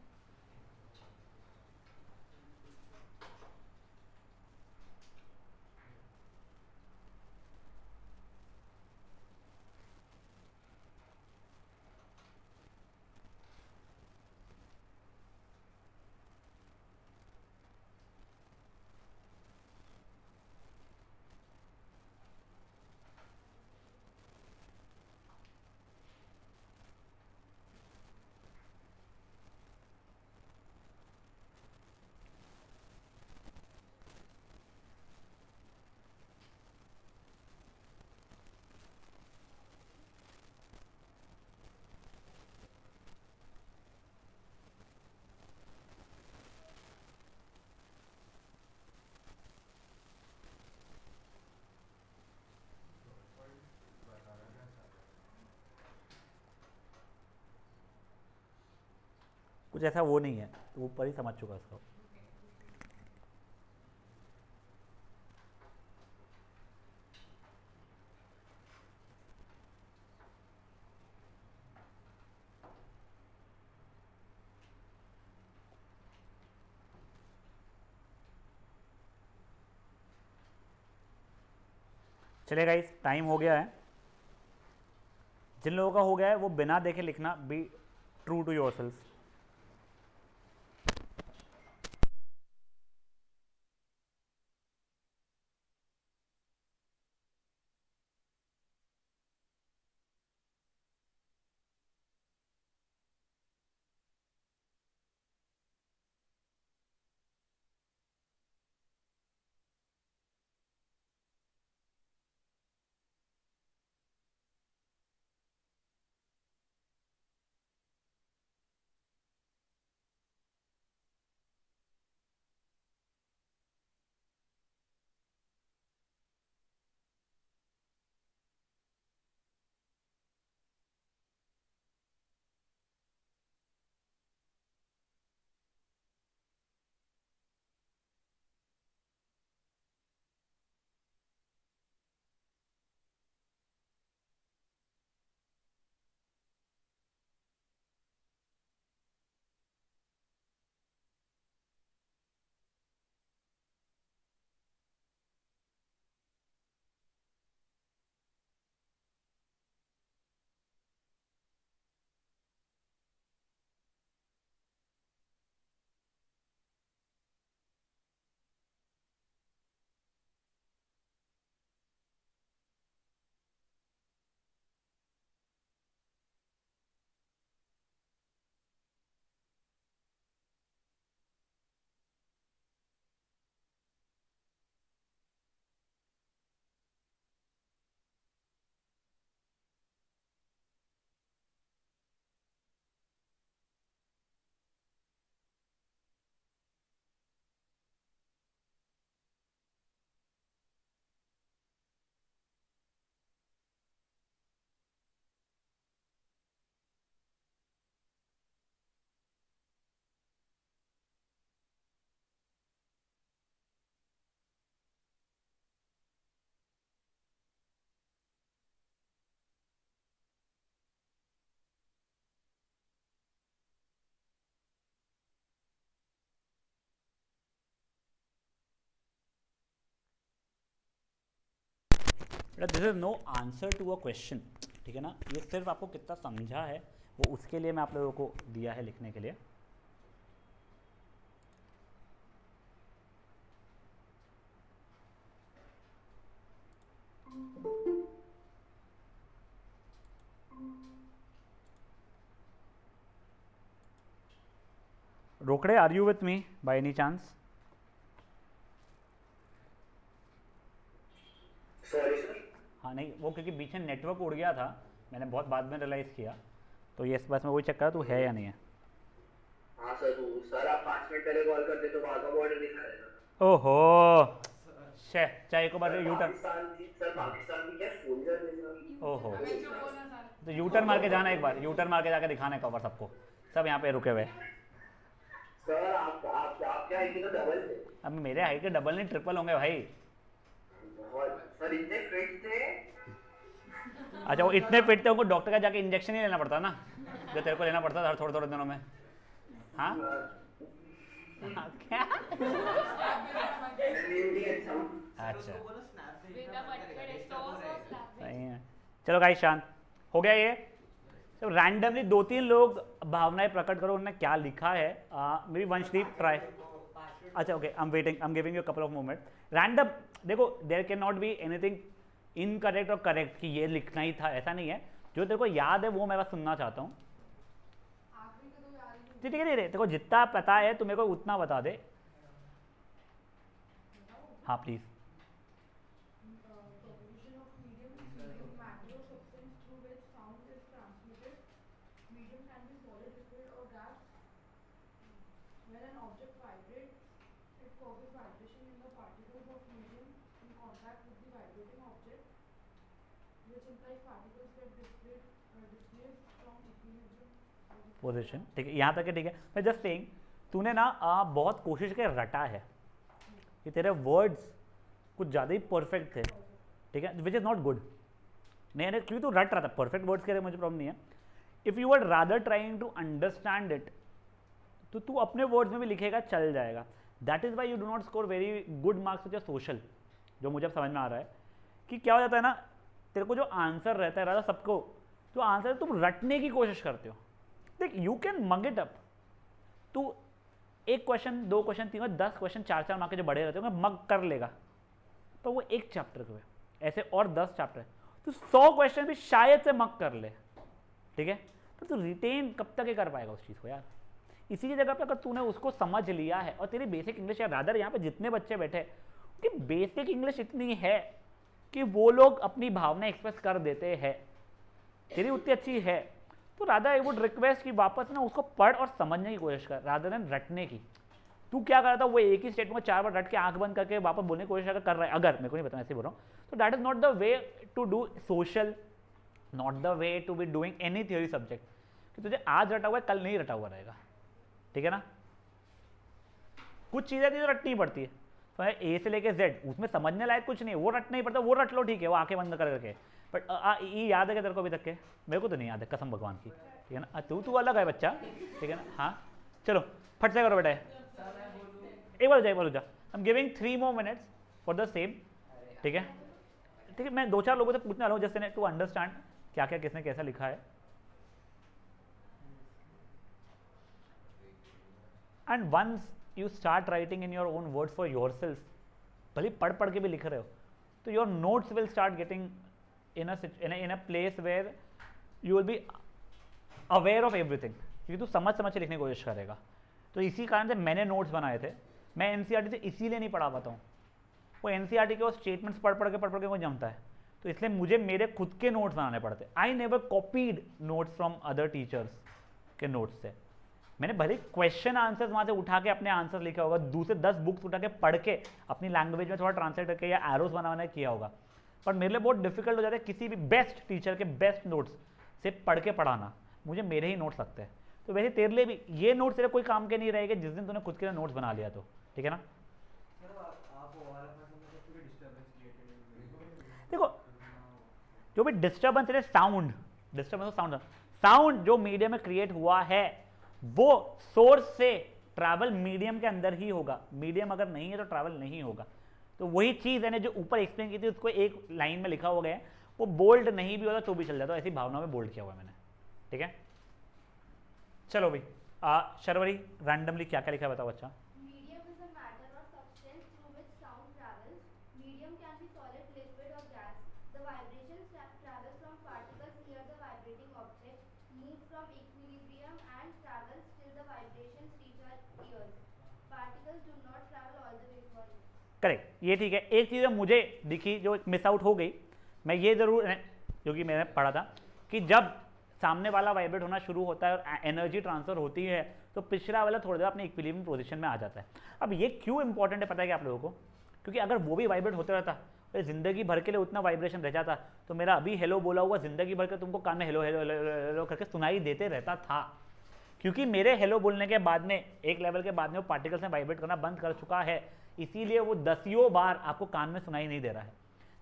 कुछ ऐसा वो नहीं है, तो ऊपर ही समझ चुका उसको। चलिए गाइस, टाइम हो गया है। जिन लोगों का हो गया है वो बिना देखे लिखना, be true to yourself. This is no answer to a question, ठीक है ना। ये सिर्फ आपको कितना समझा है वो उसके लिए मैं आप लोगों को दिया है लिखने के लिए। Rokade, are you with me by any chance? Sorry sir. हाँ नहीं, वो क्योंकि बीच में नेटवर्क उड़ गया था, मैंने बहुत बाद में रियलाइज़ किया, तो ये बस मैं वही चेक करा तू है या नहीं है। हाँ सर, वो सर आप 5 मिनट पहले कॉल करते तो वहाँ का बॉर्डर दिखा देना। ओहो चाहे एक बार यू टर्न, पाकिस्तान की क्या सोल्जर है। ओहो, तो यू टर्न मार के जाना एक बार, यू टर्न मार के जाके दिखाना है कवर सबको, सब यहाँ पे रुके हुए। सर आप क्या है कि तो डबल थे। अब मेरे हाइट के डबल नहीं ट्रिपल होंगे भाई। सर इतने फिट थे। अच्छा वो इतने फिट थे, उनको डॉक्टर का जाके इंजेक्शन ही लेना पड़ता ना, जो तेरे को लेना पड़ता था हर थोड़े थोड़े दिनों में। हाँ क्या? अच्छा सही है। चलो गाइस शांत हो गया ये। तो रैंडमली 2-3 लोग भावनाएं प्रकट करो, उन्होंने क्या लिखा है। Maybe Vanshdeep try. अच्छा okay, I am waiting, I am giving you couple of moment. Random देखो, there can not be anything incorrect और करेक्ट कि ये लिखना ही था, ऐसा नहीं है। जो तेरे को याद है वो मैं बस सुनना चाहता हूँ। ठीक है, देखो जितना पता है तो मेरे को उतना बता दे। हाँ प्लीज। पोजीशन ठीक है, यहाँ तक है ठीक है। मैं जस्ट सेइंग तूने ना बहुत कोशिश के रटा है कि तेरे वर्ड्स कुछ ज़्यादा ही परफेक्ट थे, ठीक है, विच इज़ नॉट गुड। नहीं नहीं, क्योंकि तू रट रहा था, परफेक्ट वर्ड्स के लिए मुझे प्रॉब्लम नहीं है। If you are rather trying to understand it तो तू अपने वर्ड्स में भी लिखेगा, चल जाएगा। That is why you do not score very good marks which are social. जो मुझे अब समझ में आ रहा है कि क्या हो जाता है ना, तेरे को जो आंसर रहता है राजा सबको, जो आंसर है तुम रटने की कोशिश करते हो। देख you can mug it up, तू 1 क्वेश्चन 2 क्वेश्चन 3 10 क्वेश्चन 4 मार्क के जो बड़े रहते होंगे मग कर लेगा, तो वो 1 चैप्टर के हुए, ऐसे और 10 चैप्टर है तो 100 क्वेश्चन भी शायद से मग कर ले, ठीक है। तो तू रिटेन कब तक ही कर पाएगा उस चीज़ को यार। इसी की जगह पे अगर तूने उसको समझ लिया है और तेरी बेसिक इंग्लिश या रादर यहाँ पे जितने बच्चे बैठे उनकी बेसिक इंग्लिश इतनी है कि वो लोग अपनी भावना एक्सप्रेस कर देते हैं, तेरी उतनी अच्छी है, तो रादर आई वुड रिक्वेस्ट कि वापस ना उसको पढ़ और समझने की कोशिश कर रादर देन रटने की। तू क्या कर रहा था, वो एक ही स्टेटमेंट को 4 बार रट के आंख बंद करके वापस बोलने की कोशिश अगर कर रहा है, अगर मेरे को नहीं पता, ऐसे बोल रहा हूँ, तो that is not the way to do social, not the way to be doing any theory subject. कि तुझे आज रटा हुआ है कल नहीं रटा हुआ रहेगा, ठीक है ना। कुछ चीज़ें जो रटनी पड़ती है, तो ए से लेके जेड उसमें समझने लायक कुछ नहीं है, वो रटना ही पड़ता है, वो रट लो ठीक है, वो आंखें बंद कर करके। बट ये याद है क्या तेरे को अभी तक के? मेरे को तो नहीं याद है कसम भगवान की, ठीक है ना। तू अलग है बच्चा, ठीक है ना। हाँ चलो फट से करो बेटा, एक बार हो जा। आई am giving 3 more minutes for the same, ठीक है ठीक है। मैं 2-4 लोगों से पूछने वाला हूँ जैसे टू अंडरस्टैंड क्या क्या किसने कैसा लिखा है। And once you start writing in your own words for yourself, भले पढ़ के भी लिख रहे हो, तो your notes will start getting in a place where you will be aware of everything, क्योंकि तू समझ के लिखने की कोशिश करेगा। तो इसी कारण से मैंने नोट्स बनाए थे। मैं एनसीईआरटी से इसीलिए नहीं पढ़ा पाता हूँ, वो एनसीईआरटी के वो स्टेटमेंट्स पढ़ के वो जमता है, तो इसलिए मुझे मेरे खुद के नोट्स बनाने पड़ते। I never copied notes from other teachers के नोट्स से। मैंने भले क्वेश्चन आंसर्स वहाँ से उठा के अपने आंसर लिखा होगा, दूसरे 10 बुक्स उठा के पढ़ के अपनी लैंग्वेज में थोड़ा ट्रांसलेट करके या एरोस बनाना किया होगा, पर मेरे लिए बहुत डिफिकल्ट हो जाता है किसी भी बेस्ट टीचर के बेस्ट नोट्स से पढ़ के पढ़ाना। मुझे मेरे ही नोट्स लगते हैं। तो वैसे तेरे लिए भी ये नोट्स तेरे कोई काम के नहीं रहेगा जिस दिन तूने खुद के लिए नोट्स बना लिया तो, ठीक है ना। देखो जो भी डिस्टर्बेंस है, साउंड जो मीडियम में क्रिएट हुआ है वो सोर्स से ट्रैवल मीडियम के अंदर ही होगा। मीडियम अगर नहीं है तो ट्रैवल नहीं होगा। तो वही चीज़ है जो ऊपर एक्सप्लेन की थी, उसको एक लाइन में लिखा हुआ गया है, वो बोल्ड नहीं भी होता तो भी चल जाता, ऐसी भावना में बोल्ड किया हुआ है मैंने, ठीक है। चलो भाई शर्वरी रैंडमली क्या क्या लिखा है बताओ। अच्छा करेक्ट, ये ठीक है। एक चीज़ मुझे दिखी जो मिस आउट हो गई, मैं ये ज़रूर जो कि मैंने पढ़ा था कि जब सामने वाला वाइब्रेट होना शुरू होता है और एनर्जी ट्रांसफर होती है तो पिछला वाला थोड़ी देर अपने इक्विलिब्रियम पोजीशन में आ जाता है। अब ये क्यों इंपॉर्टेंट है पता है कि आप लोगों को, क्योंकि अगर वो भी वाइब्रेट होते रहता तो ज़िंदगी भर के लिए उतना वाइब्रेशन रह जाता, तो मेरा अभी हेलो बोला हुआ ज़िंदगी भर के तुमको कान में हेलो हेलो हेलो हेलो करके सुनाई देते रहता था, क्योंकि मेरे हेलो बोलने के बाद में एक लेवल के बाद में वो पार्टिकल्स ने वाइब्रेट करना बंद कर चुका है, इसीलिए वो दसियों बार आपको कान में सुनाई नहीं दे रहा है।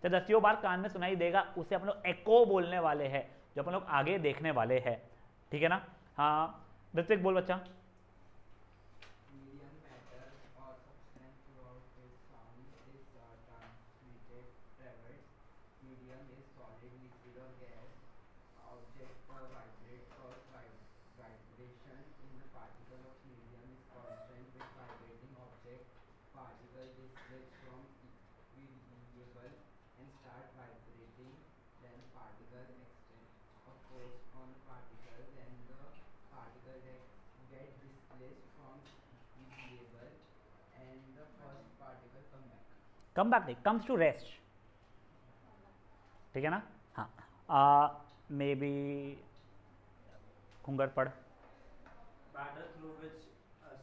तो दसियों बार कान में सुनाई देगा उसे अपन लोग एको बोलने वाले हैं, जो अपन लोग आगे देखने वाले हैं, ठीक है ना। हाँ ऋत्विक बोल बच्चा। कम बैक नहीं, कम्स टू रेस्ट, ठीक है ना। हाँ मे बी खुंगर पढ़। Matter through which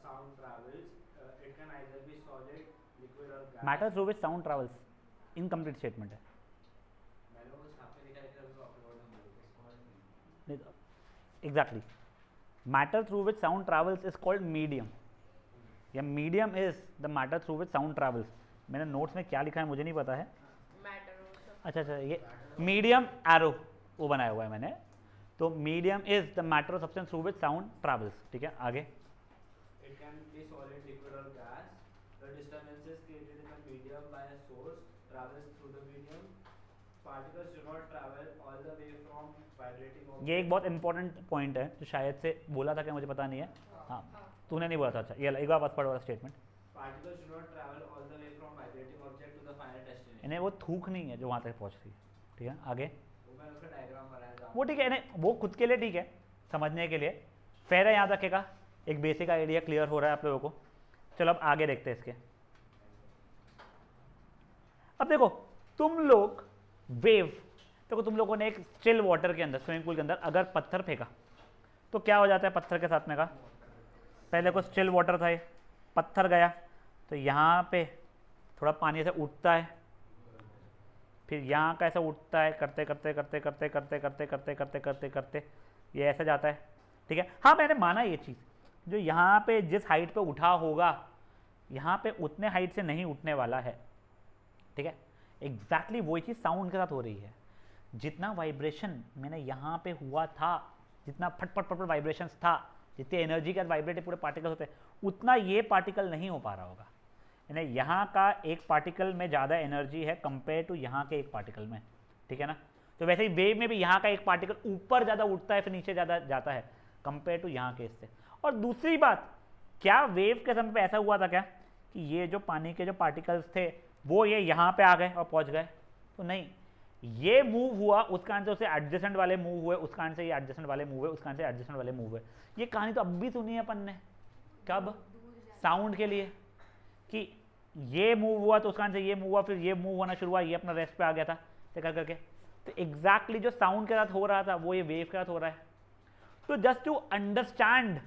sound travels, it can either be solid, liquid or gas. Matter through which sound travels, incomplete statement है। मैंने वो छापे लिखा है कि अभी आपने वर्ड में exactly, matter through which sound travels is called medium, या medium is the matter through which sound travels. मैंने नोट्स में क्या लिखा है मुझे नहीं पता है। अच्छा, ये मीडियम एरो वो बनाया हुआ है मैंने, तो medium is the matter of substance through which sound travels, ठीक है। आगे It can be solid, liquid or gas. The disturbances created in the medium by a source travels through the medium. Particles do not travel all the way from vibrating object. ये एक बहुत इंपॉर्टेंट पॉइंट है जो शायद से बोला था क्या मुझे पता नहीं है। हाँ तूने नहीं बोला था। अच्छा ये एक बार बस पढ़ वाला statement. Particles do not travel all the way from vibrating object to the final destination. इन्हें वो थूक नहीं है जो वहाँ तक पहुँच रही है, ठीक है। आगे वो मैंने उसका डायग्राम बनाया था। वो ठीक है, इन्हें वो खुद के लिए ठीक है समझने के लिए, फेयर है, याद रखेगा। एक बेसिक आइडिया क्लियर हो रहा है आप लोगों को। चलो अब आगे देखते हैं इसके। अब देखो तुम लोग वेव, देखो तुम लोगों ने एक स्टिल वाटर के अंदर, स्विमिंग पूल के अंदर अगर पत्थर फेंका तो क्या हो जाता है पत्थर के साथ में का। पहले को स्टिल वाटर था, ये पत्थर गया तो यहाँ पे थोड़ा पानी से उठता है, फिर यहाँ का ऐसा उठता है, करते करते करते करते करते करते करते करते करते करते ये ऐसे जाता है, ठीक है। हाँ मैंने माना ये चीज़, जो यहाँ पे जिस हाइट पे उठा होगा यहाँ पे उतने हाइट से नहीं उठने वाला है, ठीक है। एग्जैक्टली वही चीज़ साउंड के साथ हो रही है। जितना वाइब्रेशन मैंने यहाँ पे हुआ था, जितना फटफट फटफट वाइब्रेशंस था, जितनी एनर्जी के साथ वाइब्रेट पूरे पार्टिकल होते हैं, उतना ये पार्टिकल नहीं हो पा रहा होगा। यानी यहाँ का एक पार्टिकल में ज़्यादा एनर्जी है कंपेयर टू यहाँ के एक पार्टिकल में, ठीक है ना। तो वैसे ही वेव में भी यहाँ का एक पार्टिकल ऊपर ज़्यादा उठता है फिर नीचे ज़्यादा जाता है कंपेयर टू यहाँ के इससे। और दूसरी बात, क्या वेव के समय पे ऐसा हुआ था क्या कि ये जो पानी के जो पार्टिकल्स थे वो ये यहाँ पे आ गए और पहुँच गए? तो नहीं, ये मूव हुआ उस कारण से उसे एडजेसेंट वाले मूव हुए, उस कारण से ये एडजेसेंट वाले मूव हुए, उस कारण से एडजेसेंट वाले मूव हुए। ये कहानी तो अब भी सुनी है अपन ने, कब? साउंड के लिए, कि ये मूव हुआ तो उस कारण से ये मूव हुआ, फिर ये मूव होना शुरू हुआ, ये अपना रेस्ट पे आ गया था कर करके। तो एग्जैक्टली जो साउंड के साथ हो रहा था वो ये वेव के साथ हो रहा है। तो जस्ट टू अंडरस्टैंड,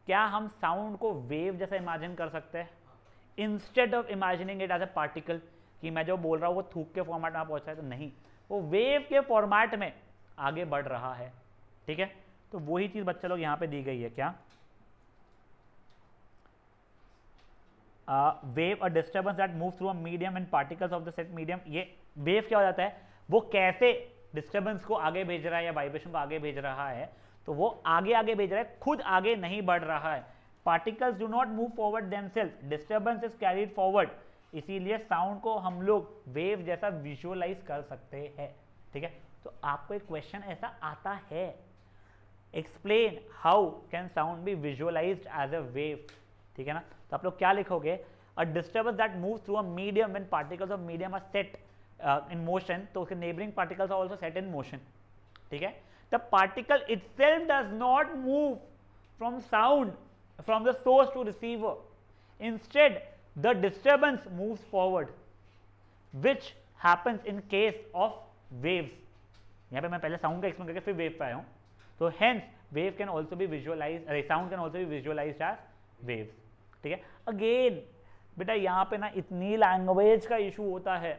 क्या हम साउंड को वेव जैसा इमेजिन कर सकते हैं instead of imagining it as a particle, कि मैं जो बोल रहा हूँ वो थूक के फॉर्मेट में पहुंचा है? तो नहीं, वो वेव के फॉर्मेट में आगे बढ़ रहा है, ठीक है। तो वही चीज बच्चे लोग यहाँ पे दी गई है, क्या? Wave a disturbance that move through a medium and particles of the set medium. ये वेव क्या हो जाता है, वो कैसे डिस्टर्बेंस को आगे भेज रहा है या वाइब्रेशन को आगे भेज रहा है, तो वो आगे आगे भेज रहा है, खुद आगे नहीं बढ़ रहा है। Particles do not move forward themselves, disturbance is carried forward. इसीलिए साउंड को हम लोग वेव जैसा विजुअलाइज कर सकते हैं, ठीक है। तो आपको एक क्वेश्चन ऐसा आता है, explain how can sound be visualised as a wave, ठीक है ना। तो आप लोग क्या लिखोगे, a disturbance that move through a medium when particles of medium are set in motion, तो उसके neighbouring particles are also set in motion, ठीक है। The particle itself does not move from sound from the source to receiver, instead the disturbance moves forward, which happens in case of waves. यहाँ पे मैं पहले साउंड का एक्सप्लेन करके फिर वेव पे आया हूँ। तो hence wave can also be visualized, sound can also be visualized as waves, ठीक है। Again बेटा यहाँ पे ना इतनी लैंग्वेज का इशू होता है,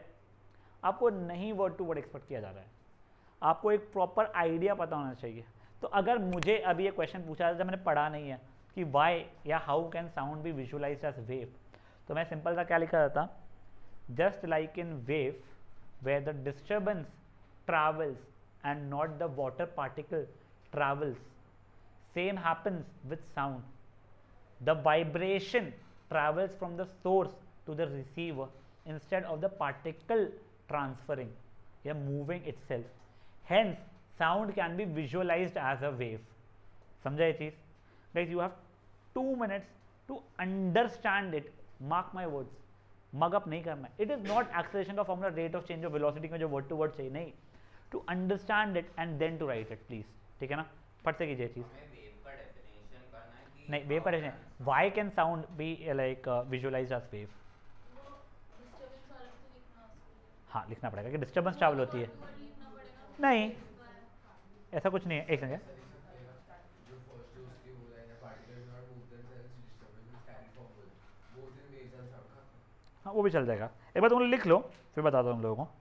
आपको नहीं वर्ड टू वर्ड एक्सपेक्ट किया जा रहा है, आपको एक प्रॉपर आइडिया पता होना चाहिए। तो अगर मुझे अभी ये क्वेश्चन पूछा जाता, जब मैंने पढ़ा नहीं है कि वाई या how can sound be visualised as wave, तो मैं सिंपल सा क्या लिखा जाता, just like in wave where the disturbance travels and not the water particle travels, same happens with sound, the vibration travels from the source to the receiver instead of the particle transferring या moving itself, hence sound can be visualized as a wave। समझा ये चीज? guys you have 2 minutes to understand it, mark my words, mug up नहीं करना है, it is not acceleration का formula, rate of change of velocity में जो word to word चाहिए, नहीं, to understand it and then to write it please, ठीक है ना? फट से कीजिए चीज, नहीं वेव का definition, why can sound be like visualised as wave, हाँ लिखना पड़ेगा कि डिस्टर्बेंस ट्रैवल होती है, नहीं ऐसा कुछ नहीं है, एक सेकंड, हाँ वो भी चल जाएगा, एक बार तुम लोग लिख लो फिर बता दो हम लोगों को।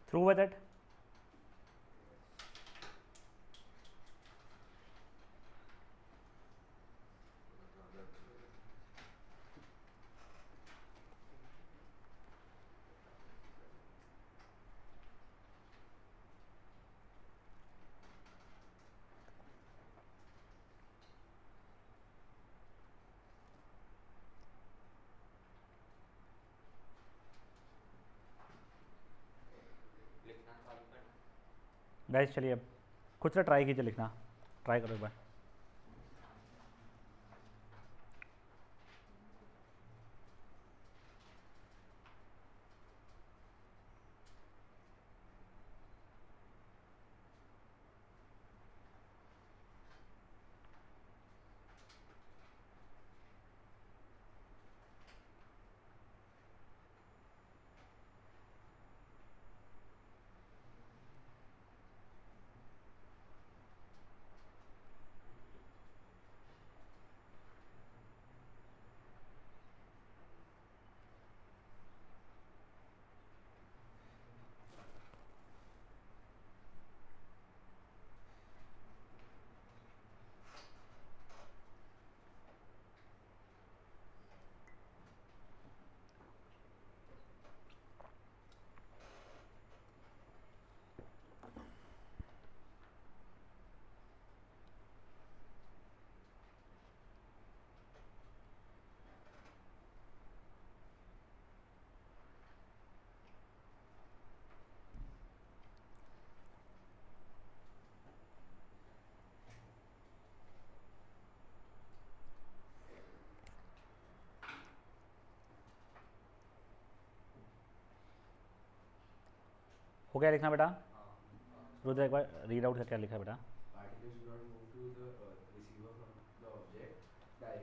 Through with it, गाइस चलिए अब खुद से ट्राई कीजिए लिखना, ट्राई करो एक बार। हो गया लिखना बेटा? रुद्र एक बार रीड आउट करके लिखा बेटा।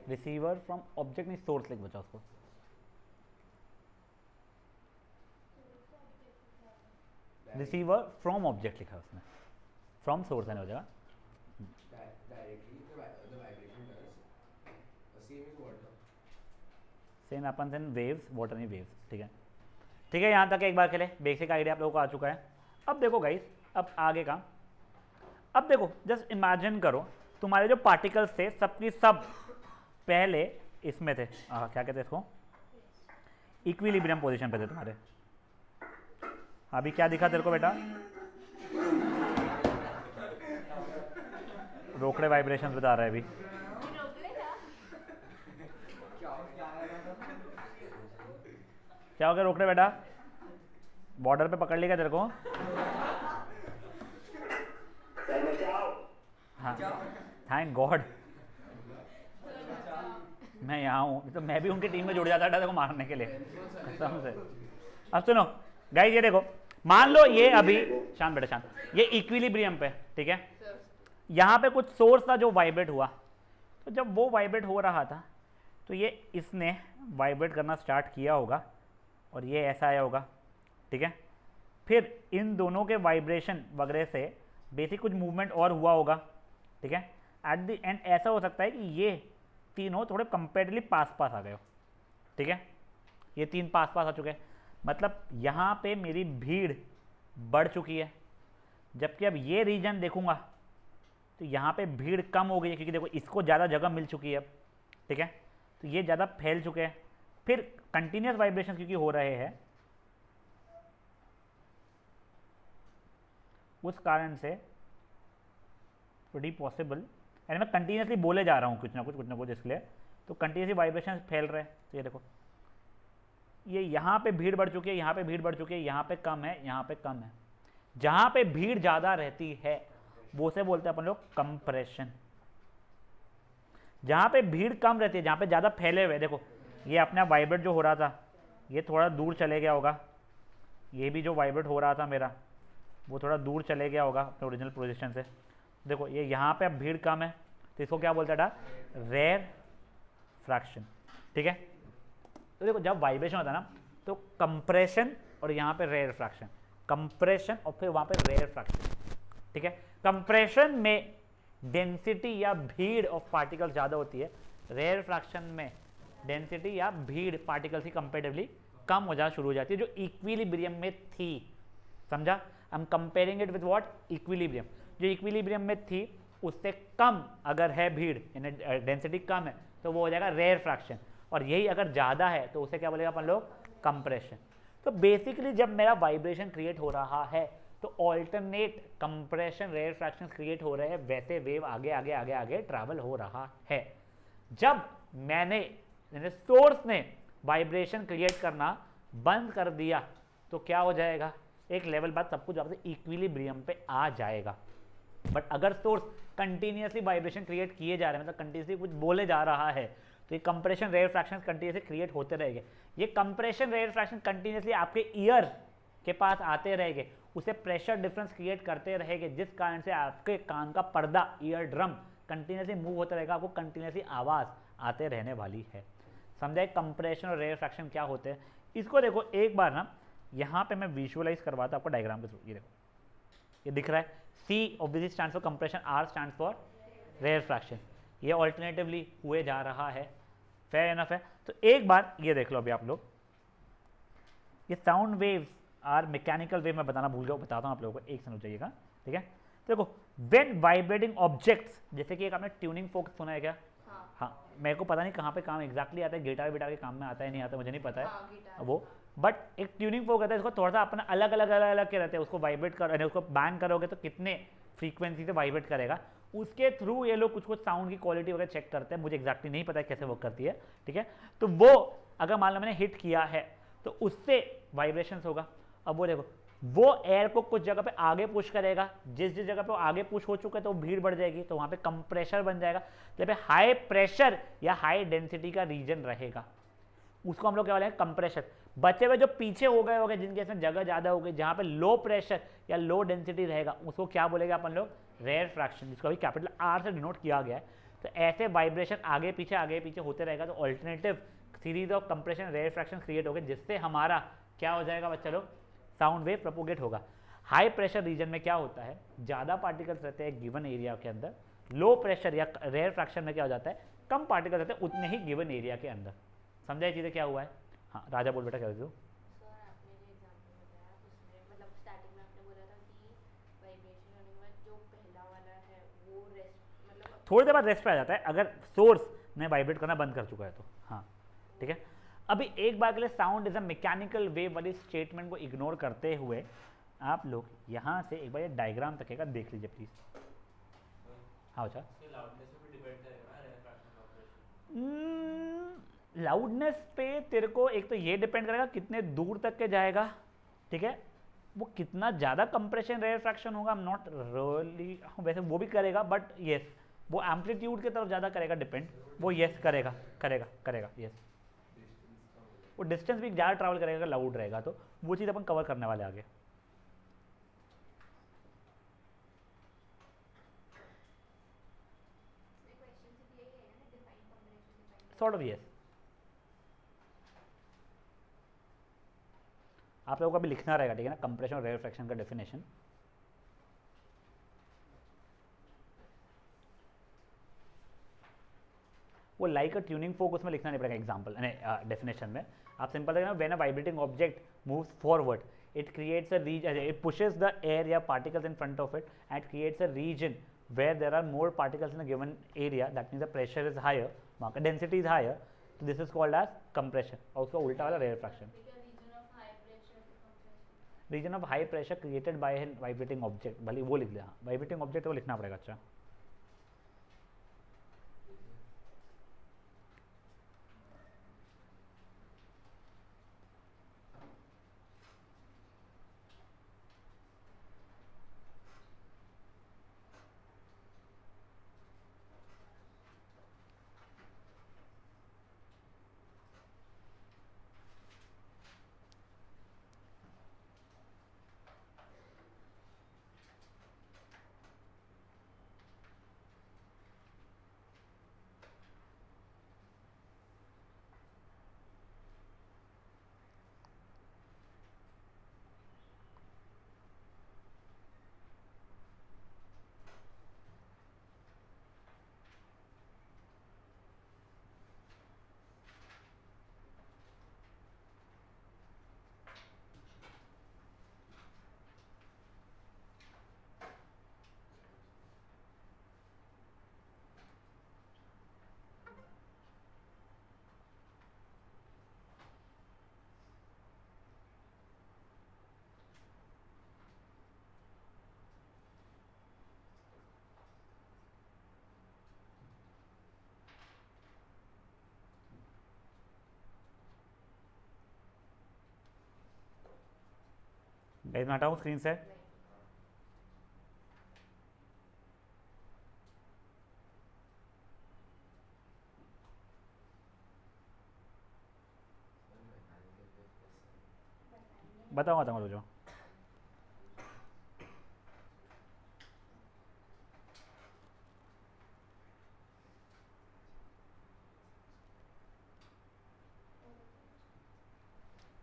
रिसीवर फ्रॉम ऑब्जेक्ट नहीं सोर्स लिख बचा उसको। रिसीवर फ्रॉम ऑब्जेक्ट लिखा है उसने, फ्रॉम सोर्स है हो जाएगा। Same happens in waves, water in waves. ठीक है, ठीक है, यहाँ तक एक बार के लिए बेसिक आइडिया आप लोगों को आ चुका है। अब देखो गाइस, अब आगे का, अब देखो जस्ट इमेजिन करो तुम्हारे जो पार्टिकल्स थे सबकी सब पहले इसमें थे, क्या कहते हैं इसको, इक्विलिब्रियम पोजीशन पे थे तुम्हारे। अभी क्या दिखा तेरे को बेटा, रोकड़े वाइब्रेशंस बता रहा है अभी। क्या हो गया रोकड़े बेटा, बॉर्डर पे पकड़ लिया तेरे को? हाँ, थैंक गॉड मैं यहाँ हूँ, तो मैं भी उनकी टीम में जुड़ जाता था देखो मारने के लिए कसम से। अब सुनो गाइस, ये देखो, मान लो ये अभी, शांत बेटा शांत, ये इक्विलिब्रियम पे, ठीक है, यहाँ पे कुछ सोर्स था जो वाइब्रेट हुआ, तो जब वो वाइब्रेट हो रहा था तो ये इसने वाइब्रेट करना स्टार्ट किया होगा और ये ऐसा आया होगा, ठीक है, फिर इन दोनों के वाइब्रेशन वगैरह से बेसिक कुछ मूवमेंट और हुआ होगा, ठीक है। एट द एंड ऐसा हो सकता है कि ये तीनों थोड़े कंपेरेटिवली पास पास आ गए हो, ठीक है, ये तीन पास पास आ चुके हैं, मतलब यहाँ पे मेरी भीड़ बढ़ चुकी है, जबकि अब ये रीजन देखूंगा तो यहाँ पे भीड़ कम हो गई है, क्योंकि देखो इसको ज़्यादा जगह मिल चुकी है अब, ठीक है, तो ये ज़्यादा फैल चुके हैं। फिर कंटिन्यूस वाइब्रेशन क्योंकि हो रहे हैं, उस कारण से प्रीटी पॉसिबल, यानी मैं कंटिन्यूसली बोले जा रहा हूँ कुछ ना कुछ इसलिए, तो कंटिन्यूसली वाइब्रेशन फैल रहे हैं। तो ये देखो, ये यहाँ पे भीड़ बढ़ चुकी है, यहाँ पे भीड़ बढ़ चुकी है, यहाँ पे कम है, यहाँ पे कम है। जहाँ पे भीड़ ज़्यादा रहती है वो से बोलते हैं अपन लोग कंप्रेशन। जहाँ पे भीड़ कम रहती है, जहाँ पे ज़्यादा फैले हुए, देखो ये अपना वाइब्रेट जो हो रहा था ये थोड़ा दूर चले गया होगा, ये भी जो वाइब्रेट हो रहा था मेरा वो थोड़ा दूर चले गया होगा अपने ओरिजिनल पोजीशन से। देखो ये यहाँ पे अब भीड़ कम है, तो इसको क्या बोलता था, रेयर फ्रैक्शन, ठीक है। तो देखो जब वाइब्रेशन होता है ना तो कंप्रेशन और यहाँ पे रेयर फ्रैक्शन, कंप्रेशन और फिर वहाँ पे रेयर फ्रैक्शन, ठीक है। कंप्रेशन में डेंसिटी या भीड़ ऑफ पार्टिकल ज़्यादा होती है, रेयर फ्रैक्शन में डेंसिटी या भीड़ पार्टिकल की कंपेरेटिवली कम हो जाना शुरू हो जाती है, जो इक्विलिब्रियम में थी, समझा। I am comparing it with what, equilibrium. जो इक्विलिब्रियम में थी उससे कम अगर है भीड़, यानी डेंसिटी कम है, तो वो हो जाएगा रेयर फ्रैक्शन, और यही अगर ज़्यादा है तो उसे क्या बोलेगा अपन लोग, कंप्रेशन। तो बेसिकली जब मेरा वाइब्रेशन क्रिएट हो रहा है तो alternate compression rarefaction create हो रहे हैं, वैसे वेव आगे आगे आगे आगे ट्रैवल हो रहा है। जब मैंने सोर्स ने वाइब्रेशन क्रिएट करना बंद कर दिया तो क्या हो जाएगा, एक लेवल बाद सब कुछ वापस इक्विलिब्रियम पे आ जाएगा। बट अगर सोर्स कंटिन्यूसली वाइब्रेशन क्रिएट किए जा रहे हैं, मतलब कंटिन्यूसली कुछ बोले जा रहा है, तो ये compression rarefaction continuously create होते रहेंगे। ये कंप्रेशन रेयर फ्रैक्शन कंटिन्यूसली आपके ईयर के पास आते रहेंगे, उसे प्रेशर डिफरेंस क्रिएट करते रहेंगे, जिस कारण से आपके कान का पर्दा, ईयर ड्रम कंटिन्यूसली मूव होता रहेगा, आपको कंटिन्यूसली आवाज़ आते रहने वाली है। समझे कंप्रेशन और रेयर फ्रैक्शन क्या होते हैं। इसको देखो एक बार ना यहाँ पे मैं विजुअलाइज करवाता आपको डायग्राम के थ्रू। ये देखो, ये दिख रहा है, C obviously stands for compression, R stands for rarefaction. ये ऑल्टरनेटिवली हुए जा रहा है, फेयर एनफ है। तो एक बार ये देख लो अभी आप लोग, ये sound waves are mechanical wave, मैं बताना भूल गया, बताता हूँ आप लोगों को, एक सेकंड चाहिएगा, ठीक है। देखो व्हेन वाइब्रेटिंग ऑब्जेक्ट्स, जैसे कि एक आपने ट्यूनिंग फोक सुना है क्या? हाँ, मेरे को पता नहीं कहाँ पे काम एग्जैक्टली आता है, गिटार विटार के काम में आता है नहीं आता मुझे नहीं पता है वो, बट एक ट्यूनिंग फोक आता है, इसको थोड़ा सा अपना अलग अलग अलग अलग के रहते हैं, उसको वाइब्रेट कर, उसको बैंग करोगे तो कितने फ्रीक्वेंसी से वाइब्रेट करेगा, उसके थ्रू ये लोग कुछ कुछ साउंड की क्वालिटी वगैरह चेक करते हैं, मुझे एग्जैक्टली नहीं पता है कैसे वर्क करती है, ठीक है। तो वो अगर मान लो मैंने हिट किया है तो उससे वाइब्रेशन होगा। अब वो देखो, वो एयर को कुछ जगह पे आगे पुश करेगा, जिस जिस जगह पे वो आगे पुश हो चुका है तो वो भीड़ बढ़ जाएगी, तो वहाँ पे कंप्रेशर बन जाएगा, जब हाई प्रेशर या हाई डेंसिटी का रीजन रहेगा उसको हम लोग क्या बोलेंगे, कंप्रेशर। बचे हुए जो पीछे हो गए जिनके इसमें जगह ज़्यादा हो गई, जहाँ पे लो प्रेशर या लो डेंसिटी रहेगा, उसको क्या बोलेंगे अपन लोग, रेयर फ्रैक्शन, जिसको अभी कैपिटल R से डिनोट किया गया है। तो ऐसे वाइब्रेशन आगे पीछे होते रहेगा, तो alternative series of compression rarefaction create हो गए, जिससे हमारा क्या हो जाएगा बच्चा लोग, साउंड वेव प्रोपोगेट होगा। हाई प्रेशर रीजन में क्या होता है, ज़्यादा पार्टिकल्स रहते हैं गिवन एरिया के अंदर, लो प्रेशर या रेयर फ्रैक्शन में क्या हो जाता है, कम पार्टिकल रहते हैं उतने ही गिवन एरिया के अंदर। समझा ये चीज़ें क्या हुआ है? हाँ राजा बोल बेटा, क्या बोल रहे हो? सर आपने जो एग्जांपल बताया उसमें मतलब स्टार्टिंग में आपने बोला था कि वाइब्रेशन होने के बाद जो पहला वाला है वो रेस्ट मतलब थोड़ी देर बाद रेस्ट पे आ जाता है अगर सोर्स ने वाइब्रेट करना बंद कर चुका है तो। हाँ ठीक है। अभी एक बार के लिए sound is a mechanical wave वाली स्टेटमेंट को इग्नोर करते हुए आप लोग यहाँ से एक बार ये डायग्राम तकेगा देख लीजिए प्लीज। हाँ अच्छा, इसके लाउडनेस पे भी डिपेंड करेगा ना रेयर फ्रैक्शन ऑपरेशन। लाउडनेस पे तेरे को एक तो ये डिपेंड करेगा कितने दूर तक के जाएगा, ठीक है, वो कितना ज़्यादा कंप्रेशन रेयर फ्रैक्शन होगा, नॉट रियली, वैसे वो भी करेगा बट येस वो एम्पलीट्यूड की तरफ ज़्यादा करेगा डिपेंड, वो येस करेगा करेगा करेगा येस। वो डिस्टेंस भी ज़्यादा ट्रैवल करेगा लाउड रहेगा, तो वो चीज़ अपन कवर करने वाले आगे। Sort of yes. आप लोगों को भी लिखना रहेगा, ठीक है ना, कंप्रेशन और रेयर फ्रैक्शन का डेफिनेशन। वो लाइक अ ट्यूनिंग फोक उसमें लिखना नहीं पड़ेगा एग्जांपल डेफिनेशन में। आप सिंपल देखना, when a vibrating object moves forward it creates a region, it pushes the air या particles in front of it and creates a region where there are more particles in a given area, that means the pressure is higher, वहाँ का density is higher, so this is called as compression। और उसका उल्टा वाला rarefaction। Region of high pressure created by an vibrating object, भले वो लिख लिया, वाइब्रेटिंग ऑब्जेक्ट को लिखना पड़ेगा। अच्छा गाइस मैं हटाऊं स्क्रीन से? बताओ बताओ रुको।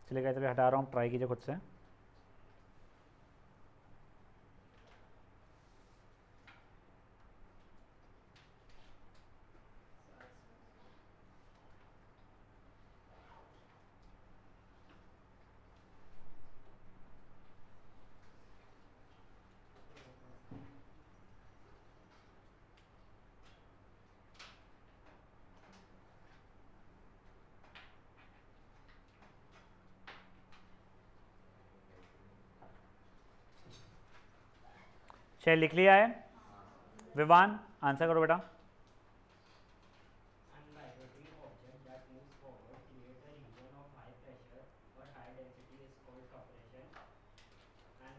चलिए गाइस, हटा रहा हूँ, ट्राई कीजिए खुद से। चलिए लिख लिया है। विवान आंसर करो बेटा। Unvibrating object that moves forward create a region of high pressure or high density is called compression, and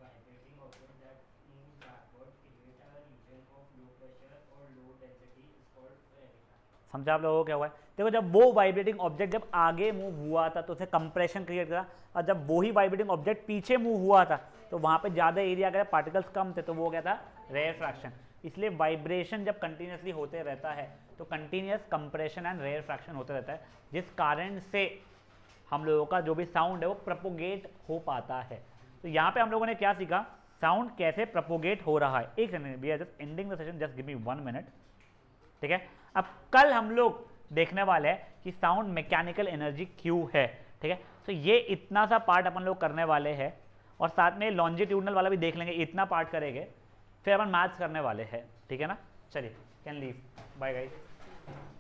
vibrating object that moves backward create a region of low pressure or low density is called rarefaction। समझा आप लोगों को क्या हुआ है? देखो, जब वो वाइब्रेटिंग ऑब्जेक्ट जब आगे मूव हुआ था तो उसे कंप्रेशन क्रिएट करा, और जब वो ही वाइब्रेटिंग ऑब्जेक्ट पीछे मूव हुआ था तो वहाँ पे ज़्यादा एरिया का पार्टिकल्स कम थे, तो वो क्या था, रेयरफ्रैक्शन। इसलिए वाइब्रेशन जब कंटिन्यूसली होते रहता है तो कंटिन्यूस कंप्रेशन एंड रेयरफ्रैक्शन होते रहता है, जिस कारण से हम लोगों का जो भी साउंड है वो प्रोपोगेट हो पाता है। तो तो यहाँ पे हम लोगों ने क्या सीखा, साउंड कैसे प्रोपोगेट हो रहा है। एक second, we are just ending the session, just give me 1 minute, ठीक है। अब कल हम लोग देखने वाले हैं कि साउंड मैकेनिकल एनर्जी क्यों है, ठीक है। तो ये इतना सा पार्ट अपन लोग करने वाले हैं और साथ में लॉन्जिट्यूडनल वाला भी देख लेंगे, इतना पार्ट करेंगे, फिर अपन मैथ्स करने वाले हैं, ठीक है ना। चलिए, कैन लीव, बाय गाइस।